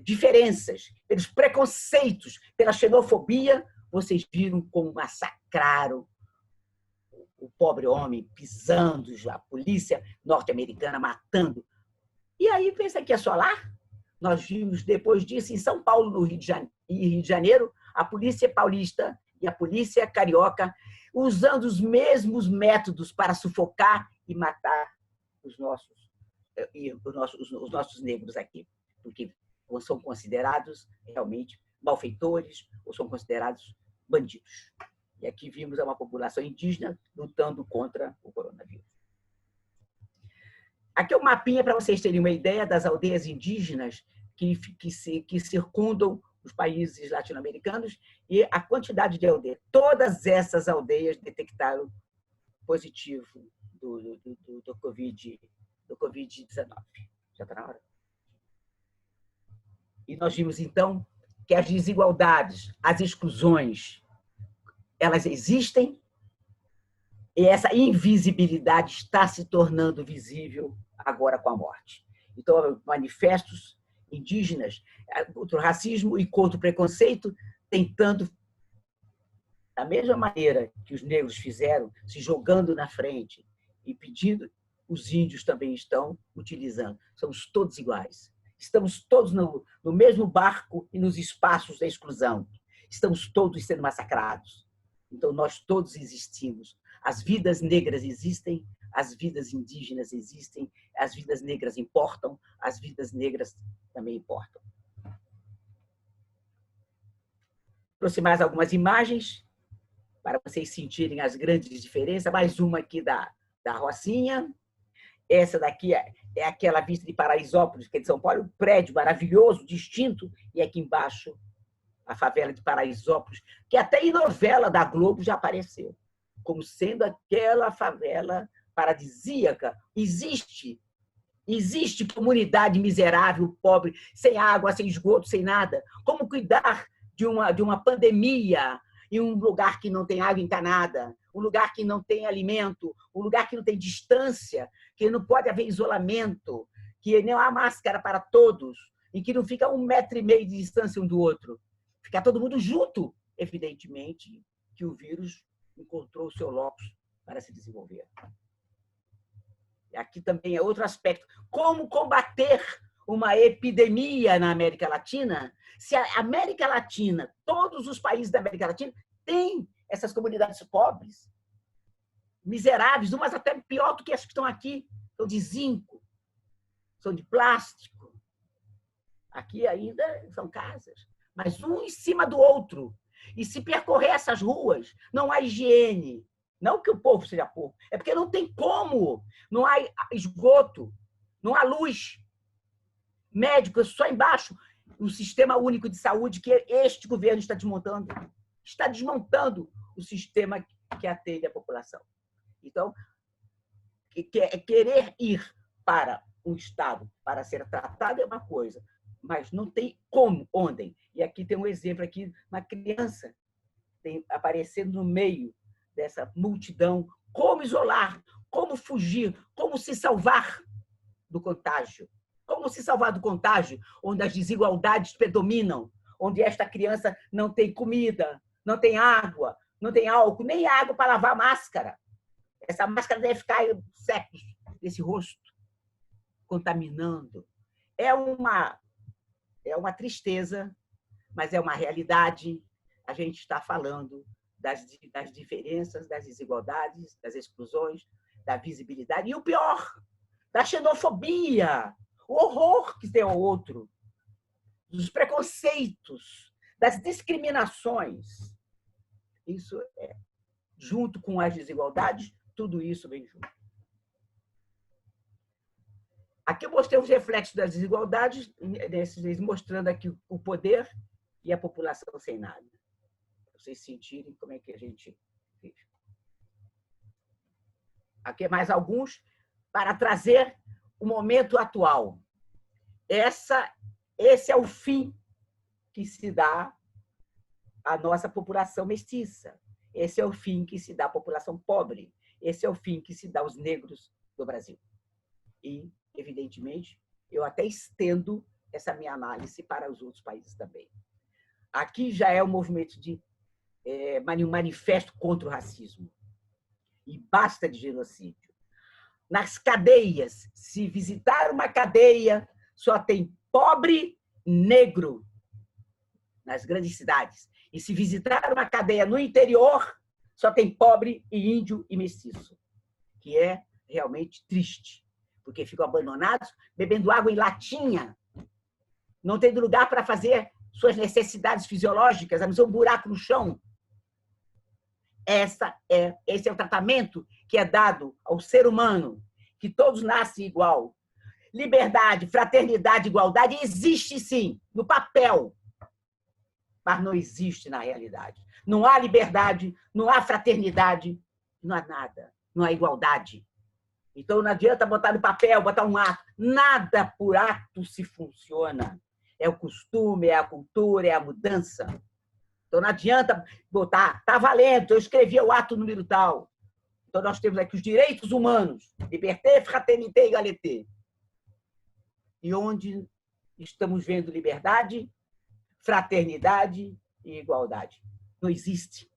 [SPEAKER 2] diferenças, pelos preconceitos, pela xenofobia. Vocês viram como massacraram o pobre homem, pisando, a polícia norte-americana matando. E aí, pensa que é só lá? Nós vimos, depois disso, em São Paulo, no Rio de Janeiro, a polícia paulista e a polícia carioca usando os mesmos métodos para sufocar e matar os nossos negros aqui, porque ou são considerados realmente malfeitores ou são considerados bandidos. E aqui vimos uma população indígena lutando contra o coronavírus. Aqui é um mapinha para vocês terem uma ideia das aldeias indígenas que circundam os países latino-americanos e a quantidade de aldeias. Todas essas aldeias detectaram positivo do Covid-19. Já está na hora? E nós vimos, então, que as desigualdades, as exclusões, elas existem e essa invisibilidade está se tornando visível agora com a morte. Então, manifestos indígenas contra o racismo e contra o preconceito, tentando, da mesma maneira que os negros fizeram, se jogando na frente e pedindo, os índios também estão utilizando. Somos todos iguais. Estamos todos no mesmo barco e nos espaços da exclusão. Estamos todos sendo massacrados. Então, nós todos existimos. As vidas negras existem, as vidas indígenas existem, as vidas negras importam, as vidas negras também importam. Trouxe mais algumas imagens para vocês sentirem as grandes diferenças. Mais uma aqui da Rocinha. Essa daqui é aquela vista de Paraisópolis, que é de São Paulo, um prédio maravilhoso, distinto, e aqui embaixo a favela de Paraisópolis, que até em novela da Globo já apareceu, como sendo aquela favela paradisíaca, existe comunidade miserável, pobre, sem água, sem esgoto, sem nada. Como cuidar de uma pandemia em um lugar que não tem água encanada, um lugar que não tem alimento, um lugar que não tem distância, que não pode haver isolamento, que não há máscara para todos, e que não fica 1,5 metro de distância um do outro. Fica todo mundo junto. Evidentemente que o vírus encontrou o seu locus para se desenvolver. Aqui também é outro aspecto. Como combater uma epidemia na América Latina, se a América Latina, todos os países da América Latina, têm essas comunidades pobres, miseráveis, umas até pior do que as que estão aqui, são de zinco, são de plástico. Aqui ainda são casas, mas um em cima do outro. E se percorrer essas ruas, não há higiene. Não que o povo seja povo, é porque não tem como. Não há esgoto, não há luz. Médicos só embaixo. O Sistema Único de Saúde que este governo está desmontando. Está desmontando o sistema que atende a população. Então, querer ir para um Estado para ser tratado é uma coisa, mas não tem como, onde. E aqui tem um exemplo, aqui, uma criança aparecendo no meio dessa multidão, como isolar, como fugir, como se salvar do contágio. Como se salvar do contágio, onde as desigualdades predominam, onde esta criança não tem comida, não tem água, não tem álcool, nem água para lavar a máscara. Essa máscara deve ficar séculos nesse rosto, contaminando. É uma tristeza, mas é uma realidade. A gente está falando das diferenças, das desigualdades, das exclusões, da visibilidade. E o pior, da xenofobia, o horror que tem ao outro, dos preconceitos, das discriminações. Isso é, junto com as desigualdades, tudo isso vem junto. Aqui eu mostrei os reflexos das desigualdades, mostrando aqui o poder e a população sem nada. Para vocês sentirem como é que a gente vive. Aqui mais alguns para trazer o momento atual. Esse é o fim que se dá à nossa população mestiça. Esse é o fim que se dá à população pobre. Esse é o fim que se dá aos negros do Brasil. E, evidentemente, eu até estendo essa minha análise para os outros países também. Aqui já é um movimento um manifesto contra o racismo. E basta de genocídio. Nas cadeias, se visitar uma cadeia, só tem pobre negro nas grandes cidades. E se visitar uma cadeia no interior, só tem pobre e índio e mestiço, que é realmente triste, porque ficam abandonados, bebendo água em latinha, não tendo lugar para fazer suas necessidades fisiológicas, a não ser um buraco no chão. Esse é o tratamento que é dado ao ser humano, que todos nascem igual. Liberdade, fraternidade, igualdade existe sim, no papel, mas não existe na realidade. Não há liberdade, não há fraternidade, não há nada, não há igualdade. Então não adianta botar no papel, botar um ato. Nada por ato se funciona. É o costume, é a cultura, é a mudança. Então não adianta botar, está valendo, eu escrevi o ato número tal. Então nós temos aqui os direitos humanos, liberté, fraternité e égalité. E onde estamos vendo liberdade, fraternidade e igualdade? Não existe.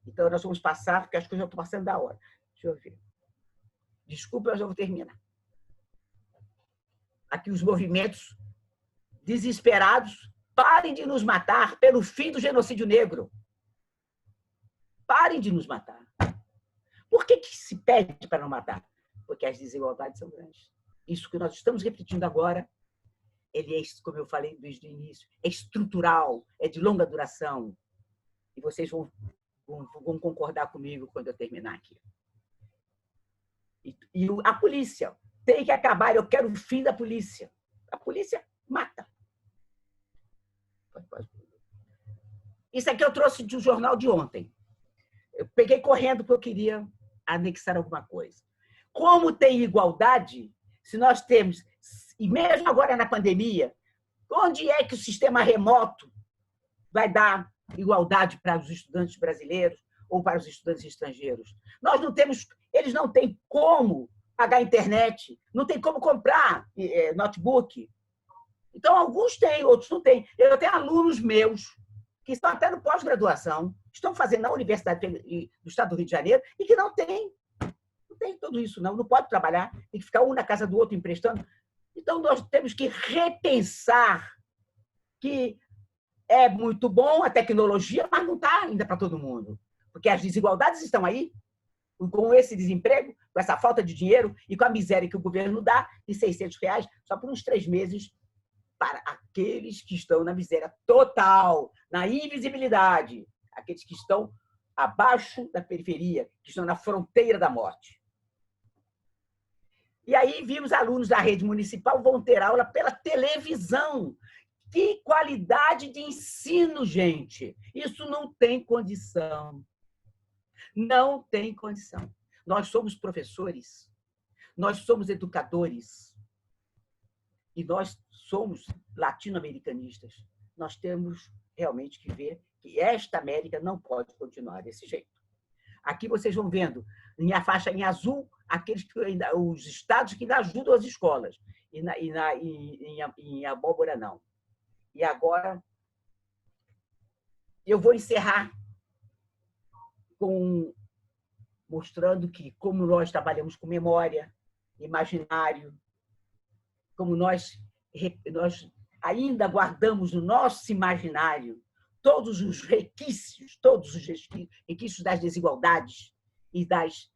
[SPEAKER 2] Então nós vamos passar, porque acho que eu já estou passando da hora. Deixa eu ver. Desculpa, eu já vou terminar. Aqui os movimentos desesperados. Parem de nos matar pelo fim do genocídio negro. Parem de nos matar. Por que se pede para não matar? Porque as desigualdades são grandes. Isso que nós estamos repetindo agora, ele é, como eu falei desde o início, é estrutural, é de longa duração. E vocês vão concordar comigo quando eu terminar aqui. E a polícia tem que acabar. Eu quero o fim da polícia. A polícia mata. Isso aqui eu trouxe de um jornal de ontem. Eu peguei correndo porque eu queria anexar alguma coisa. como tem igualdade se nós temos, e mesmo agora na pandemia, onde é que o sistema remoto vai dar igualdade para os estudantes brasileiros ou para os estudantes estrangeiros? Nós não temos, eles não têm como pagar internet, não tem como comprar notebook. Então, alguns têm, outros não têm. Eu tenho alunos meus que estão até no pós-graduação, estão fazendo na Universidade do Estado do Rio de Janeiro e que não tem tudo isso, não pode trabalhar, tem que ficar um na casa do outro emprestando. Então, nós temos que repensar que é muito bom a tecnologia, mas não está ainda para todo mundo, porque as desigualdades estão aí, com esse desemprego, com essa falta de dinheiro e com a miséria que o governo dá de R$600 só por uns 3 meses para aqueles que estão na miséria total, na invisibilidade, aqueles que estão abaixo da periferia, que estão na fronteira da morte. E aí vimos alunos da rede municipal vão ter aula pela televisão. Que qualidade de ensino, gente! Isso não tem condição. Não tem condição. Nós somos professores, nós somos educadores e nós somos latino-americanistas. Nós temos realmente que ver que esta América não pode continuar desse jeito. Aqui vocês vão vendo, em a faixa em azul, os estados que ainda ajudam as escolas, e em abóbora não. E agora eu vou encerrar mostrando que, como nós trabalhamos com memória, imaginário, como nós ainda guardamos no nosso imaginário todos os resquícios das desigualdades e das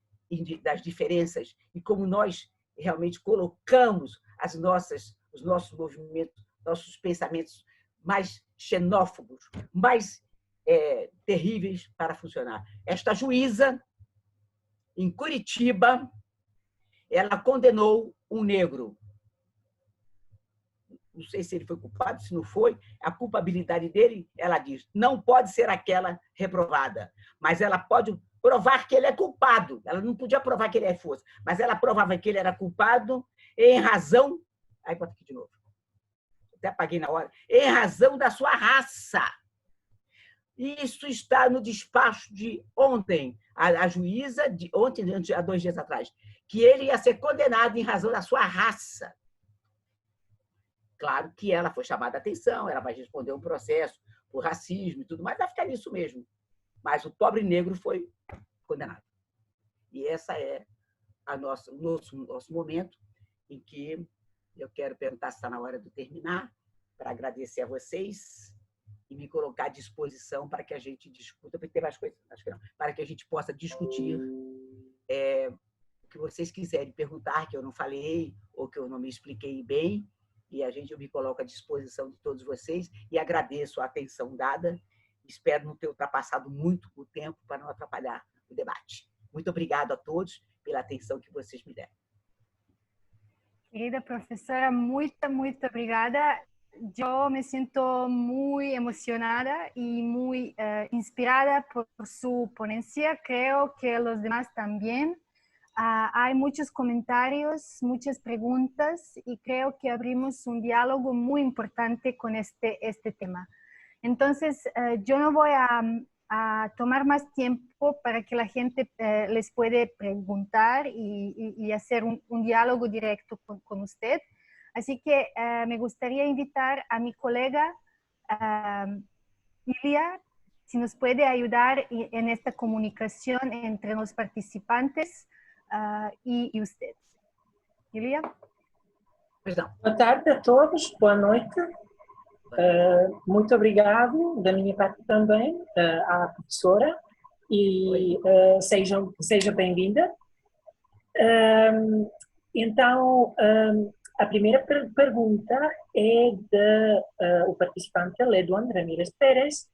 [SPEAKER 2] diferenças, e como nós realmente colocamos os nossos movimentos, nossos pensamentos mais xenófobos, mais terríveis para funcionar. Esta juíza, em Curitiba, ela condenou um negro. Não sei se ele foi culpado, se não foi. A culpabilidade dele, ela diz, não pode ser aquela reprovada, mas ela pode provar que ele é culpado. Ela não podia provar que ele fosse, mas ela provava que ele era culpado em razão... Aí, bota aqui de novo. Até apaguei na hora. Em razão da sua raça. Isso está no despacho de ontem. A juíza, há 2 dias atrás, que ele ia ser condenado em razão da sua raça. Claro que ela foi chamada a atenção, ela vai responder um processo por racismo e tudo mais, vai ficar nisso mesmo. Mas o pobre negro foi condenado. E essa é o nosso momento em que eu quero perguntar se está na hora de terminar, para agradecer a vocês e me colocar à disposição para que a gente discuta, porque tem mais coisas, acho que não, para que a gente possa discutir o que vocês quiserem perguntar, que eu não falei ou que eu não me expliquei bem, e eu me coloco à disposição de todos vocês e agradeço a atenção dada. Espero não ter ultrapassado muito o tempo para não atrapalhar o debate. Muito obrigado a todos pela atenção que vocês me deram.
[SPEAKER 1] Querida profesora, muito, muito obrigada. Eu me sinto muito emocionada y muy inspirada por su ponencia. Creo que los demás también. Hay muchos comentarios, muchas preguntas y creo que abrimos un diálogo muy importante con este tema. Entonces, yo no voy a tomar más tiempo para que la gente les puede preguntar y hacer un diálogo directo con usted. Así que me gustaría invitar a mi colega Ilia, si nos puede ayudar en esta comunicación entre los participantes e usted. Ilia?
[SPEAKER 3] Boa tarde a todos, boa noite. Muito obrigado, da minha parte também, à professora, e seja bem-vinda. Então, a primeira pergunta é do participante Leduan Ramírez Pérez,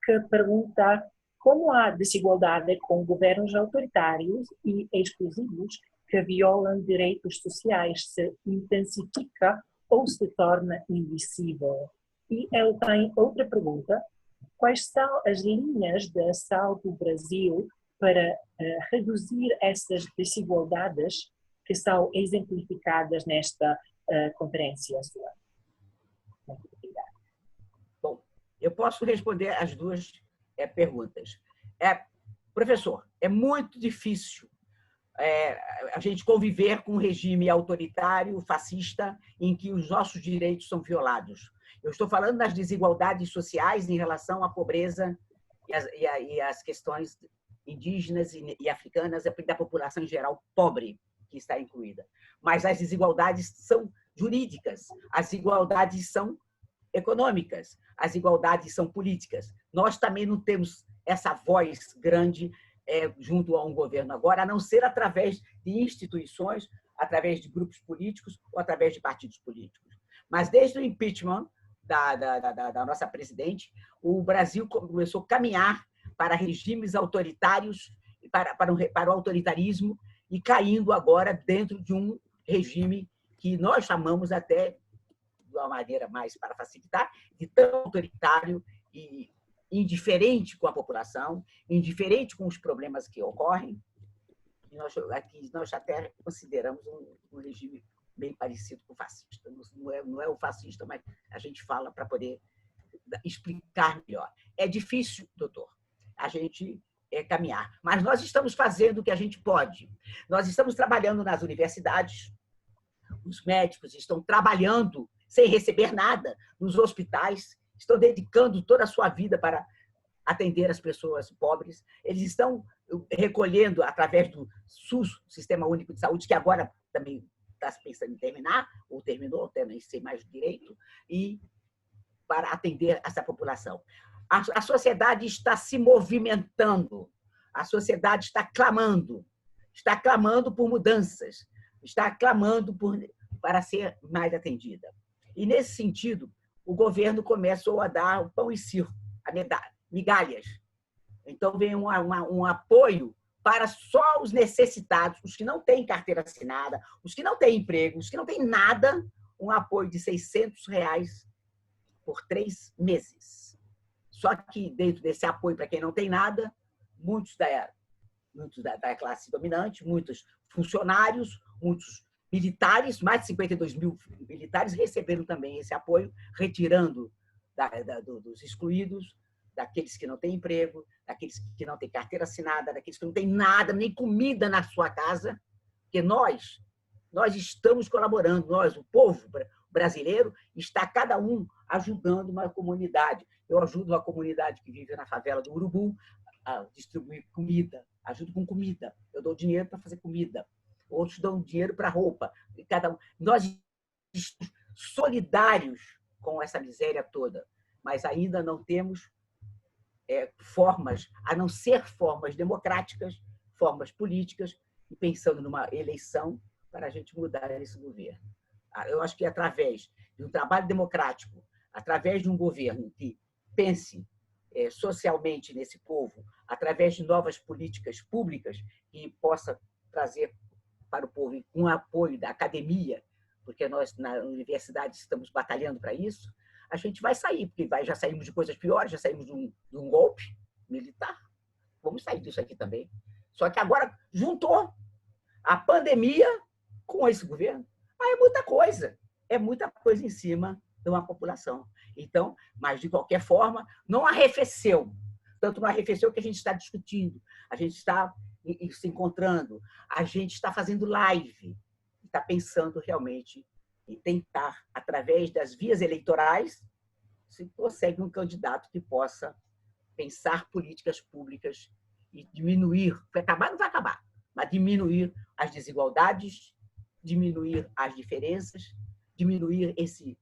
[SPEAKER 3] que pergunta como a desigualdade com governos autoritários e exclusivos que violam direitos sociais se intensifica ou se torna invisível. E ele tem outra pergunta: quais são as linhas de ação do Brasil para reduzir essas desigualdades que são exemplificadas nesta conferência sua? Muito obrigada.
[SPEAKER 2] Bom, eu posso responder as duas perguntas. Professor, é muito difícil a gente conviver com um regime autoritário, fascista, em que os nossos direitos são violados. Eu estou falando das desigualdades sociais em relação à pobreza e as questões indígenas e africanas, da população em geral pobre, que está incluída. Mas as desigualdades são jurídicas, as desigualdades são econômicas, as desigualdades são políticas. Nós também não temos essa voz grande junto a um governo agora, a não ser através de instituições, através de grupos políticos ou através de partidos políticos. Mas desde o impeachment da nossa presidente, o Brasil começou a caminhar para regimes autoritários, para o autoritarismo, e caindo agora dentro de um regime que nós chamamos até, de uma maneira mais para facilitar, de tão autoritário e indiferente com a população, indiferente com os problemas que ocorrem. Nós até consideramos um regime bem parecido com o fascista. Não é o fascista, mas a gente fala para poder explicar melhor. É difícil, doutor, a gente caminhar, mas nós estamos fazendo o que a gente pode. Nós estamos trabalhando nas universidades, os médicos estão trabalhando sem receber nada nos hospitais, estão dedicando toda a sua vida para atender as pessoas pobres. Eles estão recolhendo, através do SUS, Sistema Único de Saúde, que agora também está pensando em terminar, ou terminou, até nem sei mais direito, e para atender essa população. A sociedade está se movimentando, a sociedade está clamando por mudanças, está clamando para ser mais atendida. E, nesse sentido, o governo começou a dar o pão e circo, migalhas. Então, vem um apoio para só os necessitados, os que não têm carteira assinada, os que não têm emprego, os que não têm nada, um apoio de R$600 por 3 meses. Só que, dentro desse apoio para quem não tem nada, muitos da classe dominante, muitos funcionários, muitos militares, mais de 52 mil militares receberam também esse apoio, retirando dos excluídos, daqueles que não têm emprego, daqueles que não têm carteira assinada, daqueles que não têm nada, nem comida na sua casa, porque nós estamos colaborando, o povo brasileiro, está cada um ajudando uma comunidade. Eu ajudo uma comunidade que vive na favela do Urubu a distribuir comida, ajudo com comida, eu dou dinheiro para fazer comida, outros dão dinheiro para roupa. Nós estamos solidários com essa miséria toda, mas ainda não temos formas, a não ser formas democráticas, formas políticas, e pensando numa eleição para a gente mudar esse governo. Eu acho que através de um trabalho democrático, através de um governo que pense socialmente nesse povo, através de novas políticas públicas que possa trazer para o povo um apoio da academia, porque nós na universidade estamos batalhando para isso, a gente vai sair, porque já saímos de coisas piores, já saímos de um golpe militar, vamos sair disso aqui também. Só que agora juntou a pandemia com esse governo. É muita coisa em cima de uma população. Então, mas de qualquer forma, não arrefeceu. Tanto não arrefeceu que a gente está discutindo, a gente está se encontrando, a gente está fazendo live, está pensando realmente em tentar, através das vias eleitorais, se consegue um candidato que possa pensar políticas públicas e diminuir, vai acabar, não vai acabar, mas diminuir as desigualdades, diminuir as diferenças, diminuir esse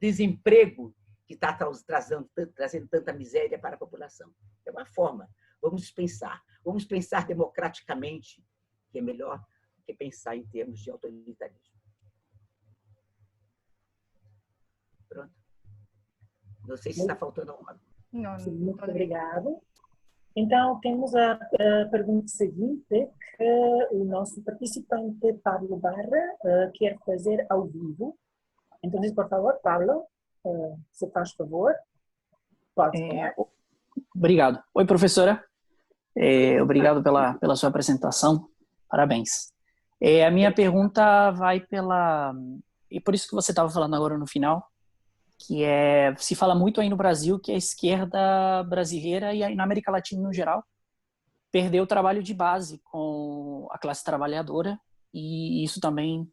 [SPEAKER 2] desemprego que está trazendo tanta miséria para a população. É uma forma. Vamos pensar democraticamente, que é melhor do que pensar em termos de autoritarismo. Pronto. Não sei se está faltando alguma coisa.
[SPEAKER 1] Não,
[SPEAKER 3] muito obrigada. Então, temos a pergunta seguinte, que o nosso participante, Pablo Barra, quer fazer ao vivo. Então, por favor, Pablo, se faz favor, pode falar.
[SPEAKER 4] Obrigado. Oi, professora. Obrigado pela sua apresentação. Parabéns. A minha pergunta vai e por isso que você estava falando agora no final, que se fala muito aí no Brasil que a esquerda brasileira e na América Latina no geral perdeu o trabalho de base com a classe trabalhadora, e isso também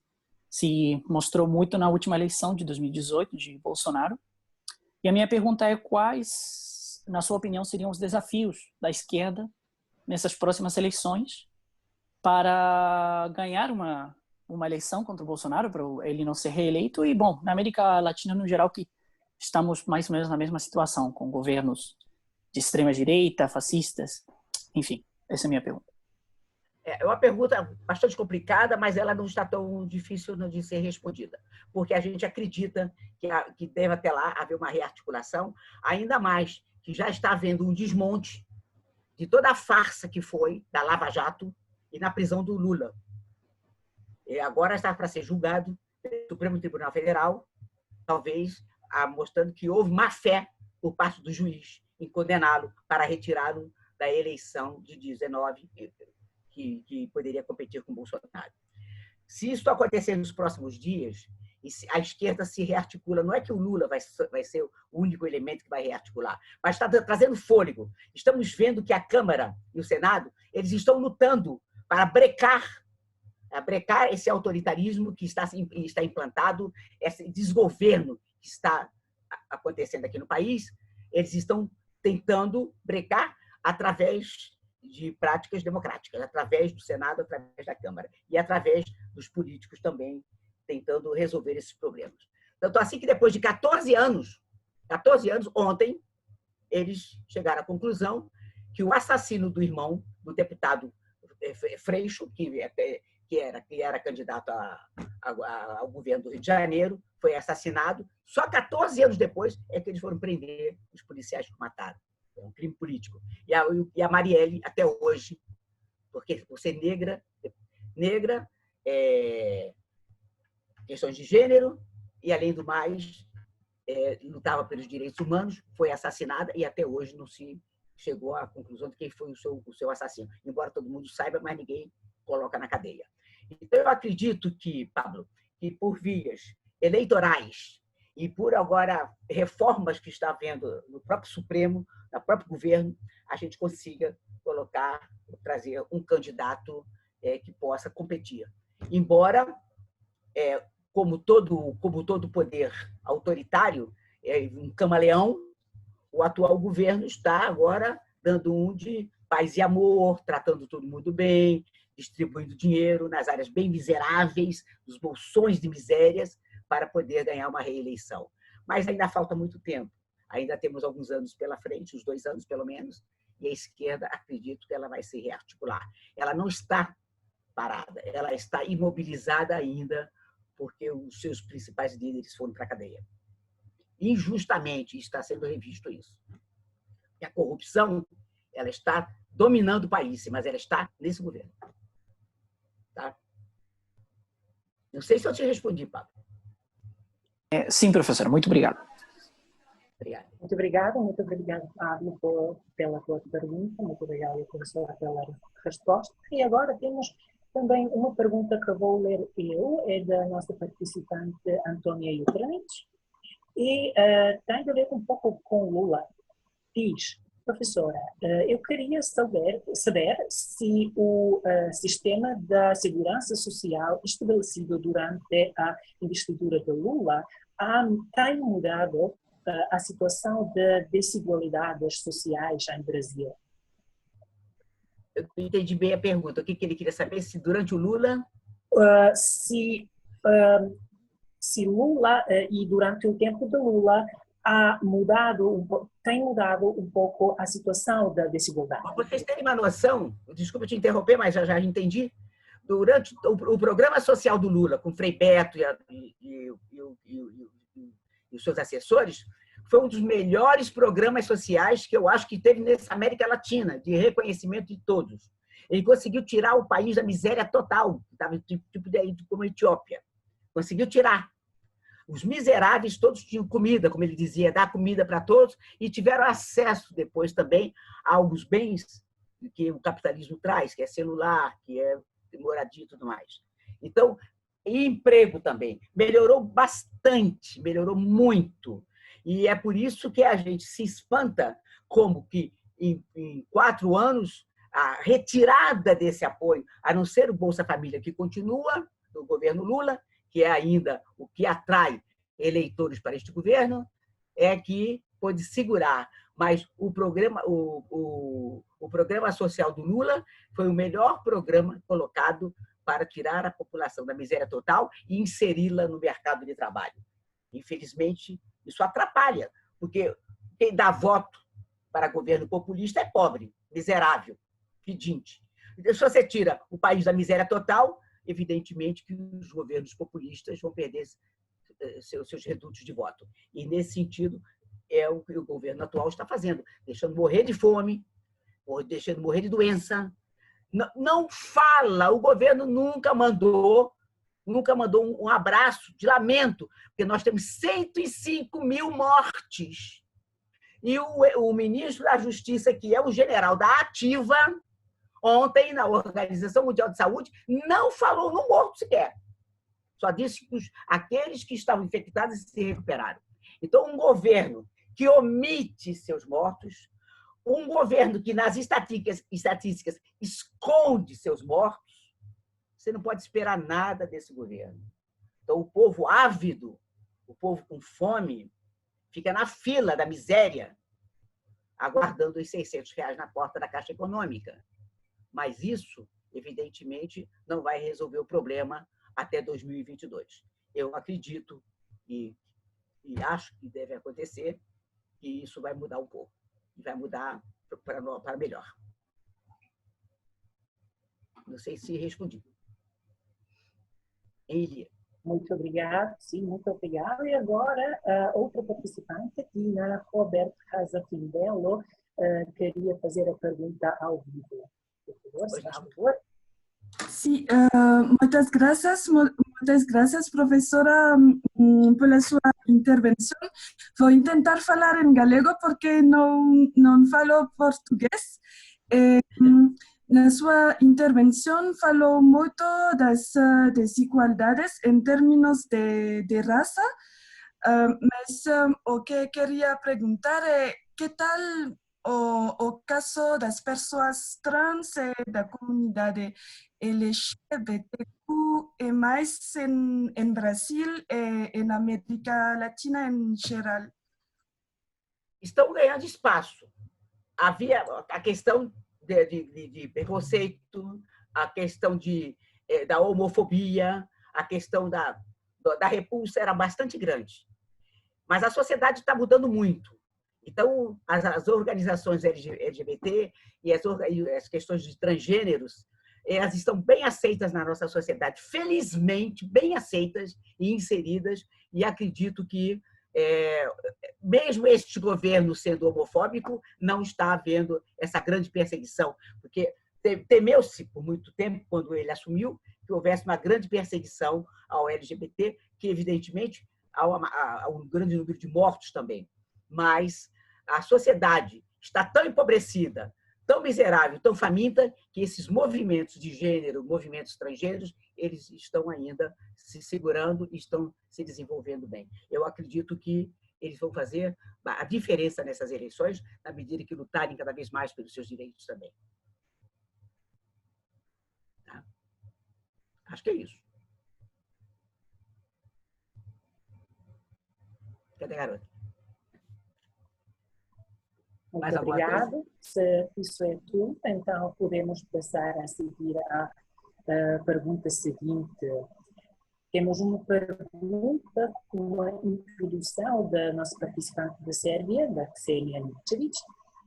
[SPEAKER 4] se mostrou muito na última eleição de 2018 de Bolsonaro. E a minha pergunta é: quais, na sua opinião, seriam os desafios da esquerda nessas próximas eleições para ganhar uma eleição contra o Bolsonaro, para ele não ser reeleito? E, bom, na América Latina no geral, que estamos mais ou menos na mesma situação, com governos de extrema-direita, fascistas, enfim, essa é a minha pergunta.
[SPEAKER 2] É uma pergunta bastante complicada, mas ela não está tão difícil de ser respondida, porque a gente acredita que deve até lá haver uma rearticulação, ainda mais que já está havendo um desmonte de toda a farsa que foi da Lava Jato e na prisão do Lula. E agora está para ser julgado pelo Supremo Tribunal Federal, talvez mostrando que houve má fé por parte do juiz em condená-lo para retirá-lo da eleição de 19, que poderia competir com Bolsonaro. Se isso acontecer nos próximos dias, e se a esquerda se rearticula, não é que o Lula vai ser o único elemento que vai rearticular, mas está trazendo fôlego. Estamos vendo que a Câmara e o Senado, eles estão lutando para brecar esse autoritarismo que está implantado, esse desgoverno que está acontecendo aqui no país. Eles estão tentando brecar através de práticas democráticas, através do Senado, através da Câmara e através dos políticos também tentando resolver esses problemas. Tanto assim que depois de 14 anos, ontem, eles chegaram à conclusão que o assassino do irmão do deputado Freixo, que era candidato ao governo do Rio de Janeiro, foi assassinado. Só 14 anos depois é que eles foram prender os policiais que o mataram. É um crime político. E a Marielle, até hoje, porque por ser negra, questões de gênero, e, além do mais, lutava pelos direitos humanos, foi assassinada e até hoje não se chegou à conclusão de quem foi o seu assassino. Embora todo mundo saiba, mas ninguém coloca na cadeia. Então, eu acredito que, Pablo, que por vias eleitorais e por agora reformas que está havendo no próprio Supremo, no próprio governo, a gente consiga trazer um candidato que possa competir. Embora, como todo poder autoritário, um camaleão, o atual governo está agora dando um de paz e amor, tratando todo mundo bem, distribuindo dinheiro nas áreas bem miseráveis, nos bolsões de misérias, para poder ganhar uma reeleição. Mas ainda falta muito tempo. Ainda temos alguns anos pela frente, uns 2 anos pelo menos, e a esquerda, acredito que ela vai se rearticular. Ela não está parada, ela está imobilizada ainda, porque os seus principais líderes foram para a cadeia. Injustamente está sendo revisto isso. E a corrupção, ela está dominando o país, mas ela está nesse governo. Tá? Não sei se eu te respondi, Pablo.
[SPEAKER 4] Sim, professora. Muito obrigado.
[SPEAKER 2] Obrigado.
[SPEAKER 3] Muito obrigado, Pablo, pela tua pergunta. Muito obrigado, professora, pela resposta. E agora temos também uma pergunta que vou ler eu, é da nossa participante Antônia Jutranich, e tem a ver um pouco com Lula. Diz: professora, eu queria saber se o sistema da segurança social estabelecido durante a investidura de Lula tem mudado a situação de desigualdades sociais em Brasil.
[SPEAKER 2] Eu não entendi bem a pergunta. O que ele queria saber? Se durante o Lula...
[SPEAKER 3] Se Lula, e durante o tempo de Lula, tem mudado um pouco a situação da desigualdade.
[SPEAKER 2] Para vocês terem uma noção, desculpa te interromper, mas já entendi, durante o programa social do Lula, com Frei Beto e os seus assessores, foi um dos melhores programas sociais que eu acho que teve nessa América Latina, de reconhecimento de todos. Ele conseguiu tirar o país da miséria total, que estava tipo como a Etiópia. Conseguiu tirar. Os miseráveis todos tinham comida, como ele dizia, dar comida para todos, e tiveram acesso depois também a alguns bens que o capitalismo traz, que é celular, que é moradia e tudo mais. Então, e emprego também. Melhorou bastante, melhorou muito. E é por isso que a gente se espanta como que, em 4 anos, a retirada desse apoio, a não ser o Bolsa Família, que continua do governo Lula, que é ainda o que atrai eleitores para este governo, é que pôde segurar. Mas o programa social do Lula foi o melhor programa colocado para tirar a população da miséria total e inseri-la no mercado de trabalho. Infelizmente, isso atrapalha, porque quem dá voto para governo populista é pobre, miserável, pedinte. Se você tira o país da miséria total, evidentemente que os governos populistas vão perder seus redutos de voto. E, nesse sentido, é o que o governo atual está fazendo, deixando morrer de fome, deixando morrer de doença. Não fala, o governo nunca mandou um abraço de lamento, porque nós temos 105 mil mortes. E o ministro da Justiça, que é o general da Ativa, ontem, na Organização Mundial de Saúde, não falou no morto sequer. Só disse que aqueles que estavam infectados se recuperaram. Então, um governo que omite seus mortos, um governo que nas estatísticas esconde seus mortos, você não pode esperar nada desse governo. Então, o povo ávido, o povo com fome, fica na fila da miséria, aguardando os R$600 na porta da Caixa Econômica. Mas isso, evidentemente, não vai resolver o problema até 2022. Eu acredito e acho que deve acontecer, que isso vai mudar um pouco. E vai mudar para melhor. Não sei se respondi. Elia.
[SPEAKER 3] Muito obrigado, sim, muito obrigado. E agora, outra participante, Tina Roberto Casa Fimbello, queria fazer a pergunta ao vivo. Por favor, se faz favor.
[SPEAKER 5] Sí, muchas gracias, profesora, pela sua intervenção. Vou tentar falar em galego porque não falo português. Na sua intervenção falou muito das desigualdades em termos de raça, mas o que queria perguntar é que tal o caso das pessoas trans e da comunidade LGBTQ e mais em Brasil e na América Latina em geral?
[SPEAKER 2] Estão ganhando espaço. Havia a questão de preconceito, a questão da homofobia, a questão da repulsa era bastante grande. Mas a sociedade está mudando muito. Então, as organizações LGBT e as questões de transgêneros, elas estão bem aceitas na nossa sociedade, felizmente bem aceitas e inseridas, e acredito que, mesmo este governo sendo homofóbico, não está havendo essa grande perseguição, porque temeu-se por muito tempo, quando ele assumiu, que houvesse uma grande perseguição ao LGBT, que, evidentemente, há um grande número de mortos também. Mas a sociedade está tão empobrecida, tão miserável, tão faminta, que esses movimentos de gênero, movimentos transgêneros, eles estão ainda se segurando e estão se desenvolvendo bem. Eu acredito que eles vão fazer a diferença nessas eleições, na medida que lutarem cada vez mais pelos seus direitos também. Tá? Acho que é isso. Cadê a garota?
[SPEAKER 3] Muito obrigado. Se isso é tudo, então podemos passar a seguir à pergunta seguinte. Temos uma pergunta com a introdução da nossa participante da Sérvia, da Ksenija Nikčević,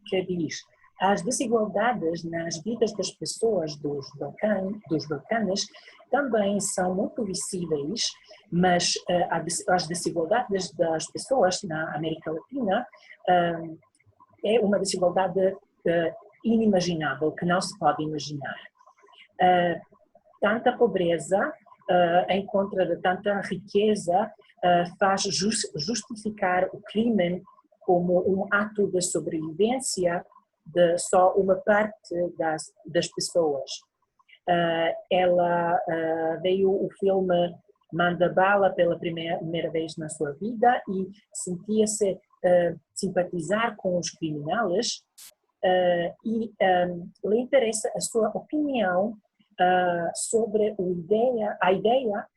[SPEAKER 3] que diz: as desigualdades nas vidas das pessoas dos Balcãs também são muito visíveis, mas as desigualdades das pessoas na América Latina é uma desigualdade inimaginável, que não se pode imaginar. Tanta pobreza em contra de tanta riqueza faz justificar o crime como um ato de sobrevivência de só uma parte das pessoas. Ela veio o filme Manda Bala pela primeira vez na sua vida e sentia-se simpatizar com os criminosos e lhe interessa a sua opinião sobre a ideia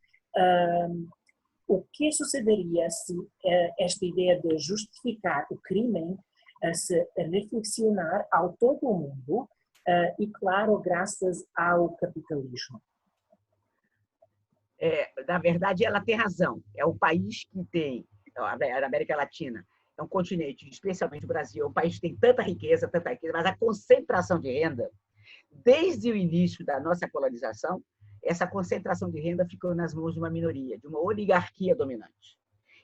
[SPEAKER 3] o que sucederia se esta ideia de justificar o crime se reflexionar ao todo o mundo e, claro, graças ao capitalismo.
[SPEAKER 2] Na verdade, ela tem razão. É o país que tem, a América Latina, é um continente, especialmente o Brasil, é um país que tem tanta riqueza, mas a concentração de renda, desde o início da nossa colonização, essa concentração de renda ficou nas mãos de uma minoria, de uma oligarquia dominante.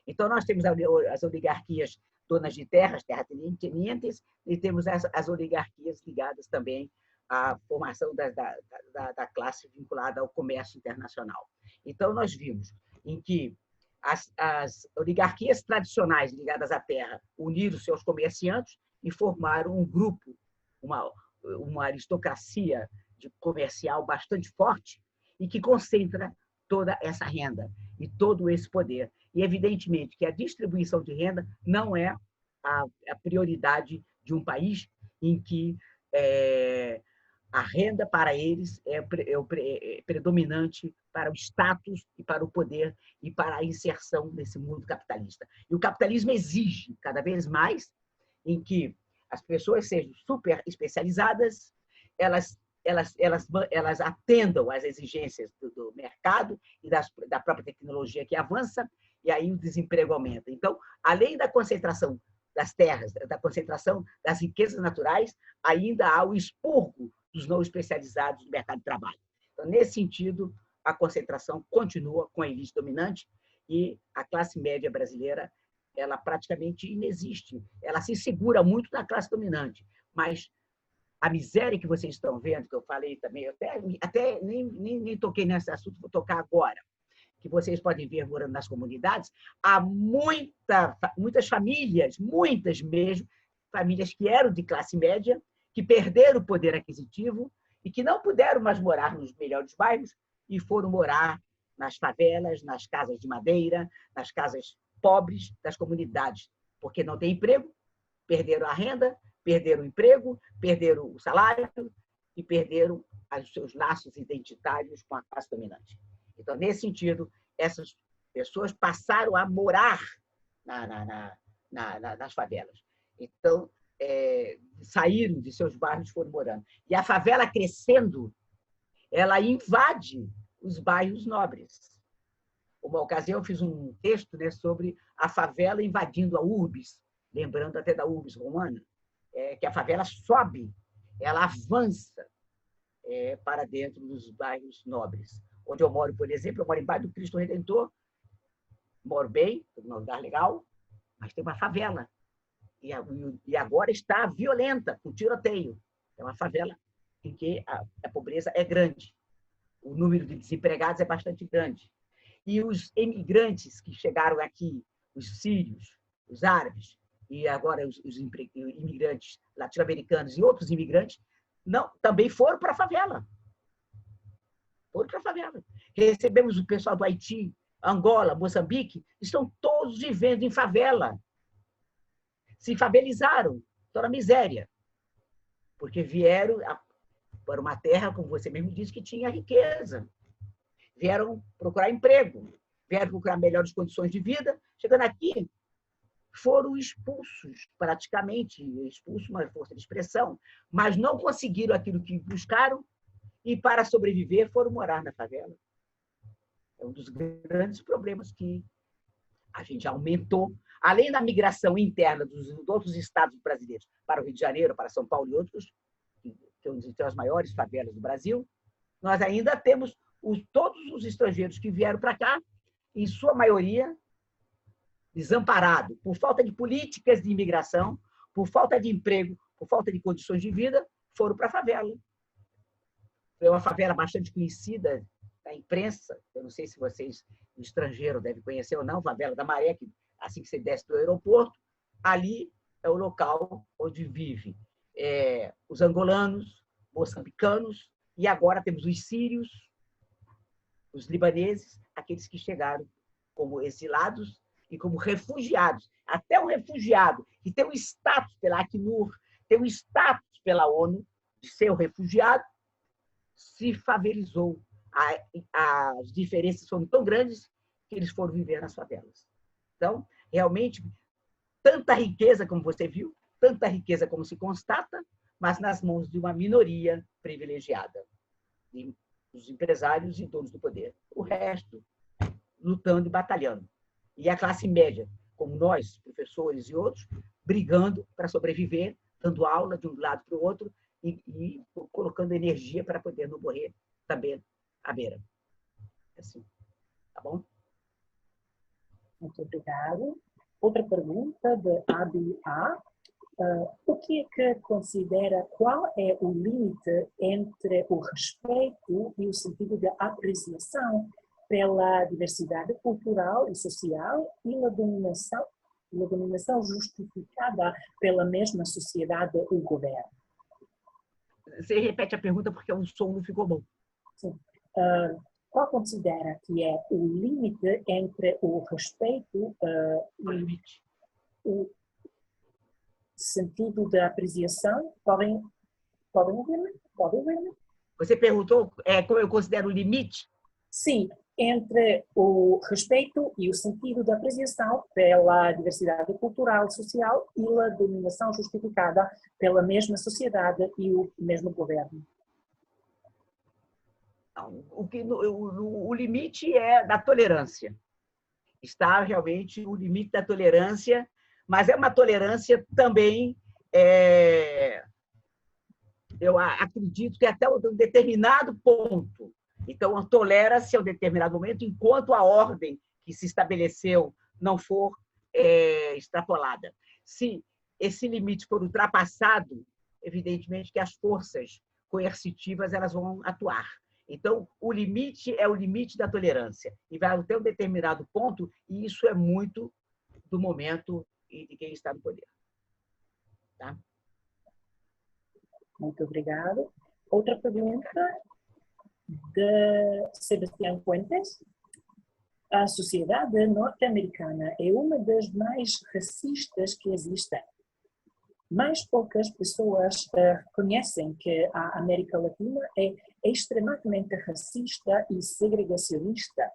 [SPEAKER 2] Então, nós temos as oligarquias donas de terras terratenientes, e temos as oligarquias ligadas também à formação da classe vinculada ao comércio internacional. Então, nós vimos em que as oligarquias tradicionais ligadas à terra uniram seus comerciantes e formaram um grupo, uma aristocracia comercial bastante forte e que concentra toda essa renda e todo esse poder. E, evidentemente, que a distribuição de renda não é a prioridade de um país em que a renda para eles é predominante para o status e para o poder e para a inserção nesse mundo capitalista. E o capitalismo exige cada vez mais em que as pessoas sejam super especializadas, elas atendam às exigências do mercado e da própria tecnologia que avança, e aí o desemprego aumenta. Então, além da concentração das terras, da concentração das riquezas naturais, ainda há o expurgo dos não especializados no mercado de trabalho. Então, nesse sentido, a concentração continua com a elite dominante e a classe média brasileira, ela praticamente inexiste. Ela se segura muito na classe dominante, mas a miséria que vocês estão vendo, que eu falei também, eu até nem toquei nesse assunto, vou tocar agora, que vocês podem ver morando nas comunidades, há muitas famílias, muitas mesmo, famílias que eram de classe média, que perderam o poder aquisitivo e que não puderam mais morar nos melhores bairros e foram morar nas favelas, nas casas de madeira, nas casas pobres das comunidades, porque não tem emprego, perderam a renda, perderam o emprego, perderam o salário e perderam os seus laços identitários com a classe dominante. Então, nesse sentido, essas pessoas passaram a morar nas favelas. Então, saíram de seus bairros e foram morando. E a favela crescendo, ela invade os bairros nobres. Uma ocasião, eu fiz um texto sobre a favela invadindo a urbis, lembrando até da urbis romana, que a favela sobe, ela avança para dentro dos bairros nobres. Onde eu moro, por exemplo, eu moro embaixo do Cristo Redentor, moro bem, num lugar legal, mas tem uma favela. E agora está violenta, com tiroteio. É uma favela em que a pobreza é grande. O número de desempregados é bastante grande. E os imigrantes que chegaram aqui, os sírios, os árabes, e agora os imigrantes latino-americanos e outros imigrantes, também foram para a favela. Foram para a favela. Recebemos o pessoal do Haiti, Angola, Moçambique, estão todos vivendo em favela. Se favelizaram, estão na miséria. Porque vieram para uma terra, como você mesmo disse, que tinha riqueza. Vieram procurar emprego, vieram procurar melhores condições de vida. Chegando aqui, foram expulsos, praticamente, expulsos, uma força de expressão, mas não conseguiram aquilo que buscaram e, para sobreviver, foram morar na favela. É um dos grandes problemas que a gente aumentou, além da migração interna dos outros estados brasileiros para o Rio de Janeiro, para São Paulo e outros, que são as maiores favelas do Brasil, nós ainda temos todos os estrangeiros que vieram para cá, em sua maioria, desamparados, por falta de políticas de imigração, por falta de emprego, por falta de condições de vida, foram para a favela. Foi uma favela bastante conhecida da imprensa, eu não sei se vocês, no estrangeiro, devem conhecer ou não, Favela da Maré, que assim que você desce do aeroporto, ali é o local onde vive os angolanos, moçambicanos, e agora temos os sírios, os libaneses, aqueles que chegaram como exilados e como refugiados. Até um refugiado que tem um status pela Acnur, tem um status pela ONU de ser um refugiado, se favelizou. As diferenças foram tão grandes que eles foram viver nas favelas. Então, realmente, tanta riqueza como você viu, tanta riqueza como se constata, mas nas mãos de uma minoria privilegiada, dos empresários e donos do poder. O resto, lutando e batalhando. E a classe média, como nós, professores e outros, brigando para sobreviver, dando aula de um lado para o outro e colocando energia para poder não morrer também à beira. Assim, tá bom?
[SPEAKER 3] Muito obrigado. Outra pergunta de Abi A. O que é que considera, qual é o limite entre o respeito e o sentido de apreciação pela diversidade cultural e social e a dominação justificada pela mesma sociedade ou governo?
[SPEAKER 2] Você repete a pergunta porque o som não ficou bom.
[SPEAKER 3] Sim. Qual considera que é o limite entre o respeito e o sentido de apreciação? Podem ouvir-me? Podem ouvir-me?
[SPEAKER 2] Você perguntou como eu considero o limite?
[SPEAKER 3] Sim, entre o respeito e o sentido de apreciação pela diversidade cultural e social e a dominação justificada pela mesma sociedade e o mesmo governo.
[SPEAKER 2] O limite é da tolerância. Está realmente o limite da tolerância, mas é uma tolerância também, eu acredito que até um determinado ponto. Então, tolera-se a um determinado momento, enquanto a ordem que se estabeleceu não for extrapolada. Se esse limite for ultrapassado, evidentemente que as forças coercitivas elas vão atuar. Então, o limite é o limite da tolerância. E vai até um determinado ponto, e isso é muito do momento e de quem está no poder. Tá?
[SPEAKER 3] Muito obrigado. Outra pergunta de Sebastião Fuentes. A sociedade norte-americana é uma das mais racistas que existem. Mais poucas pessoas reconhecem que a América Latina é extremamente racista e segregacionista.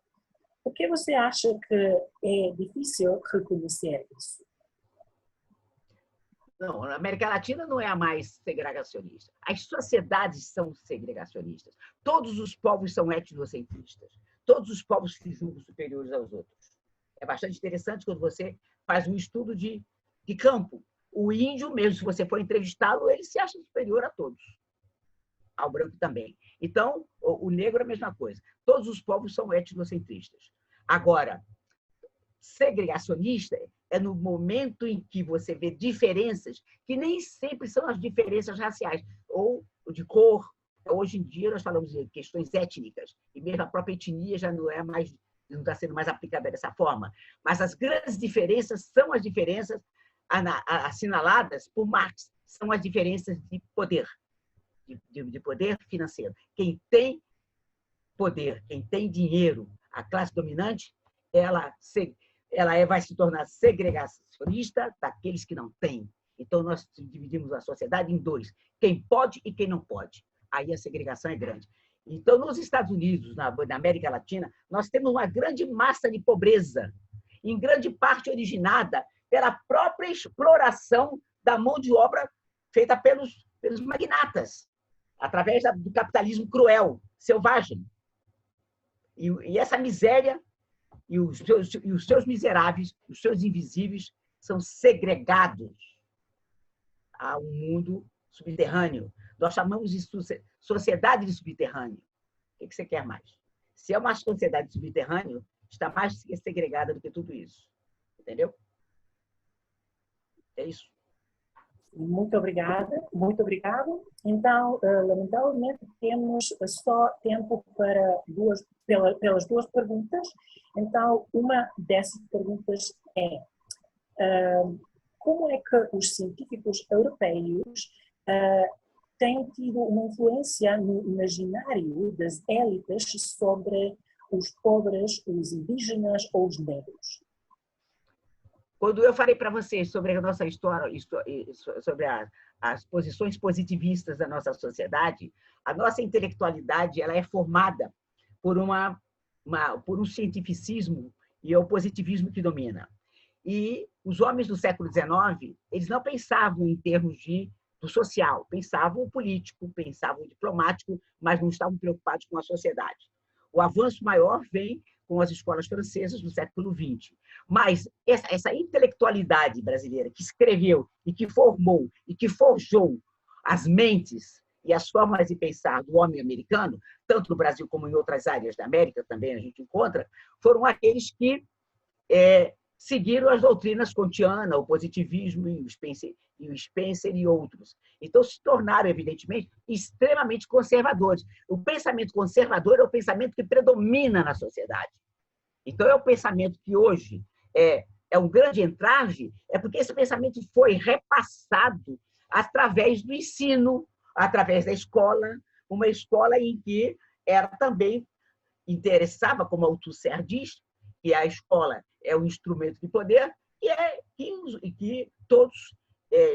[SPEAKER 3] Por que você acha que é difícil reconhecer isso?
[SPEAKER 2] Não, a América Latina não é a mais segregacionista. As sociedades são segregacionistas. Todos os povos são etnocentristas. Todos os povos se julgam superiores aos outros. É bastante interessante quando você faz um estudo de campo. O índio mesmo, se você for entrevistá-lo, ele se acha superior a todos. Ao branco também. Então, o negro é a mesma coisa. Todos os povos são etnocentristas. Agora, segregacionista é no momento em que você vê diferenças que nem sempre são as diferenças raciais ou de cor. Hoje em dia nós falamos de questões étnicas e mesmo a própria etnia já não está sendo mais aplicada dessa forma. Mas as grandes diferenças são as diferenças assinaladas por Marx, são as diferenças de poder, de poder financeiro. Quem tem poder, quem tem dinheiro, a classe dominante, ela vai se tornar segregacionista daqueles que não têm. Então, nós dividimos a sociedade em dois, quem pode e quem não pode. Aí a segregação é grande. Então, nos Estados Unidos, na América Latina, nós temos uma grande massa de pobreza, em grande parte originada pela própria exploração da mão de obra feita pelos magnatas, através do capitalismo cruel, selvagem. E essa miséria e os seus miseráveis, os seus invisíveis, são segregados a um mundo subterrâneo. Nós chamamos de sociedade de subterrâneo. O que você quer mais? Se é uma sociedade subterrânea, está mais segregada do que tudo isso. Entendeu? É isso.
[SPEAKER 3] Muito obrigada, muito obrigado. Então, lamentavelmente, temos só tempo para pelas duas perguntas. Então, uma dessas perguntas é como é que os científicos europeus tem tido uma influência no imaginário das élites sobre os pobres, os indígenas ou os negros?
[SPEAKER 2] Quando eu falei para vocês sobre a nossa história, sobre as posições positivistas da nossa sociedade, a nossa intelectualidade ela é formada por um cientificismo e é o positivismo que domina. E os homens do século XIX, eles não pensavam em termos do social, pensavam o político, pensavam o diplomático, mas não estavam preocupados com a sociedade. O avanço maior vem com as escolas francesas do século XX. Mas essa intelectualidade brasileira que escreveu e que formou e que forjou as mentes e as formas de pensar do homem americano, tanto no Brasil como em outras áreas da América também a gente encontra, foram aqueles que seguiram as doutrinas kantianas, o positivismo e o Spencer e outros. Então, se tornaram, evidentemente, extremamente conservadores. O pensamento conservador é o pensamento que predomina na sociedade. Então, é o pensamento que hoje é um grande entrave, é porque esse pensamento foi repassado através do ensino, através da escola, uma escola em que ela também interessava, como Althusser diz, que a escola é um instrumento de poder, e que todos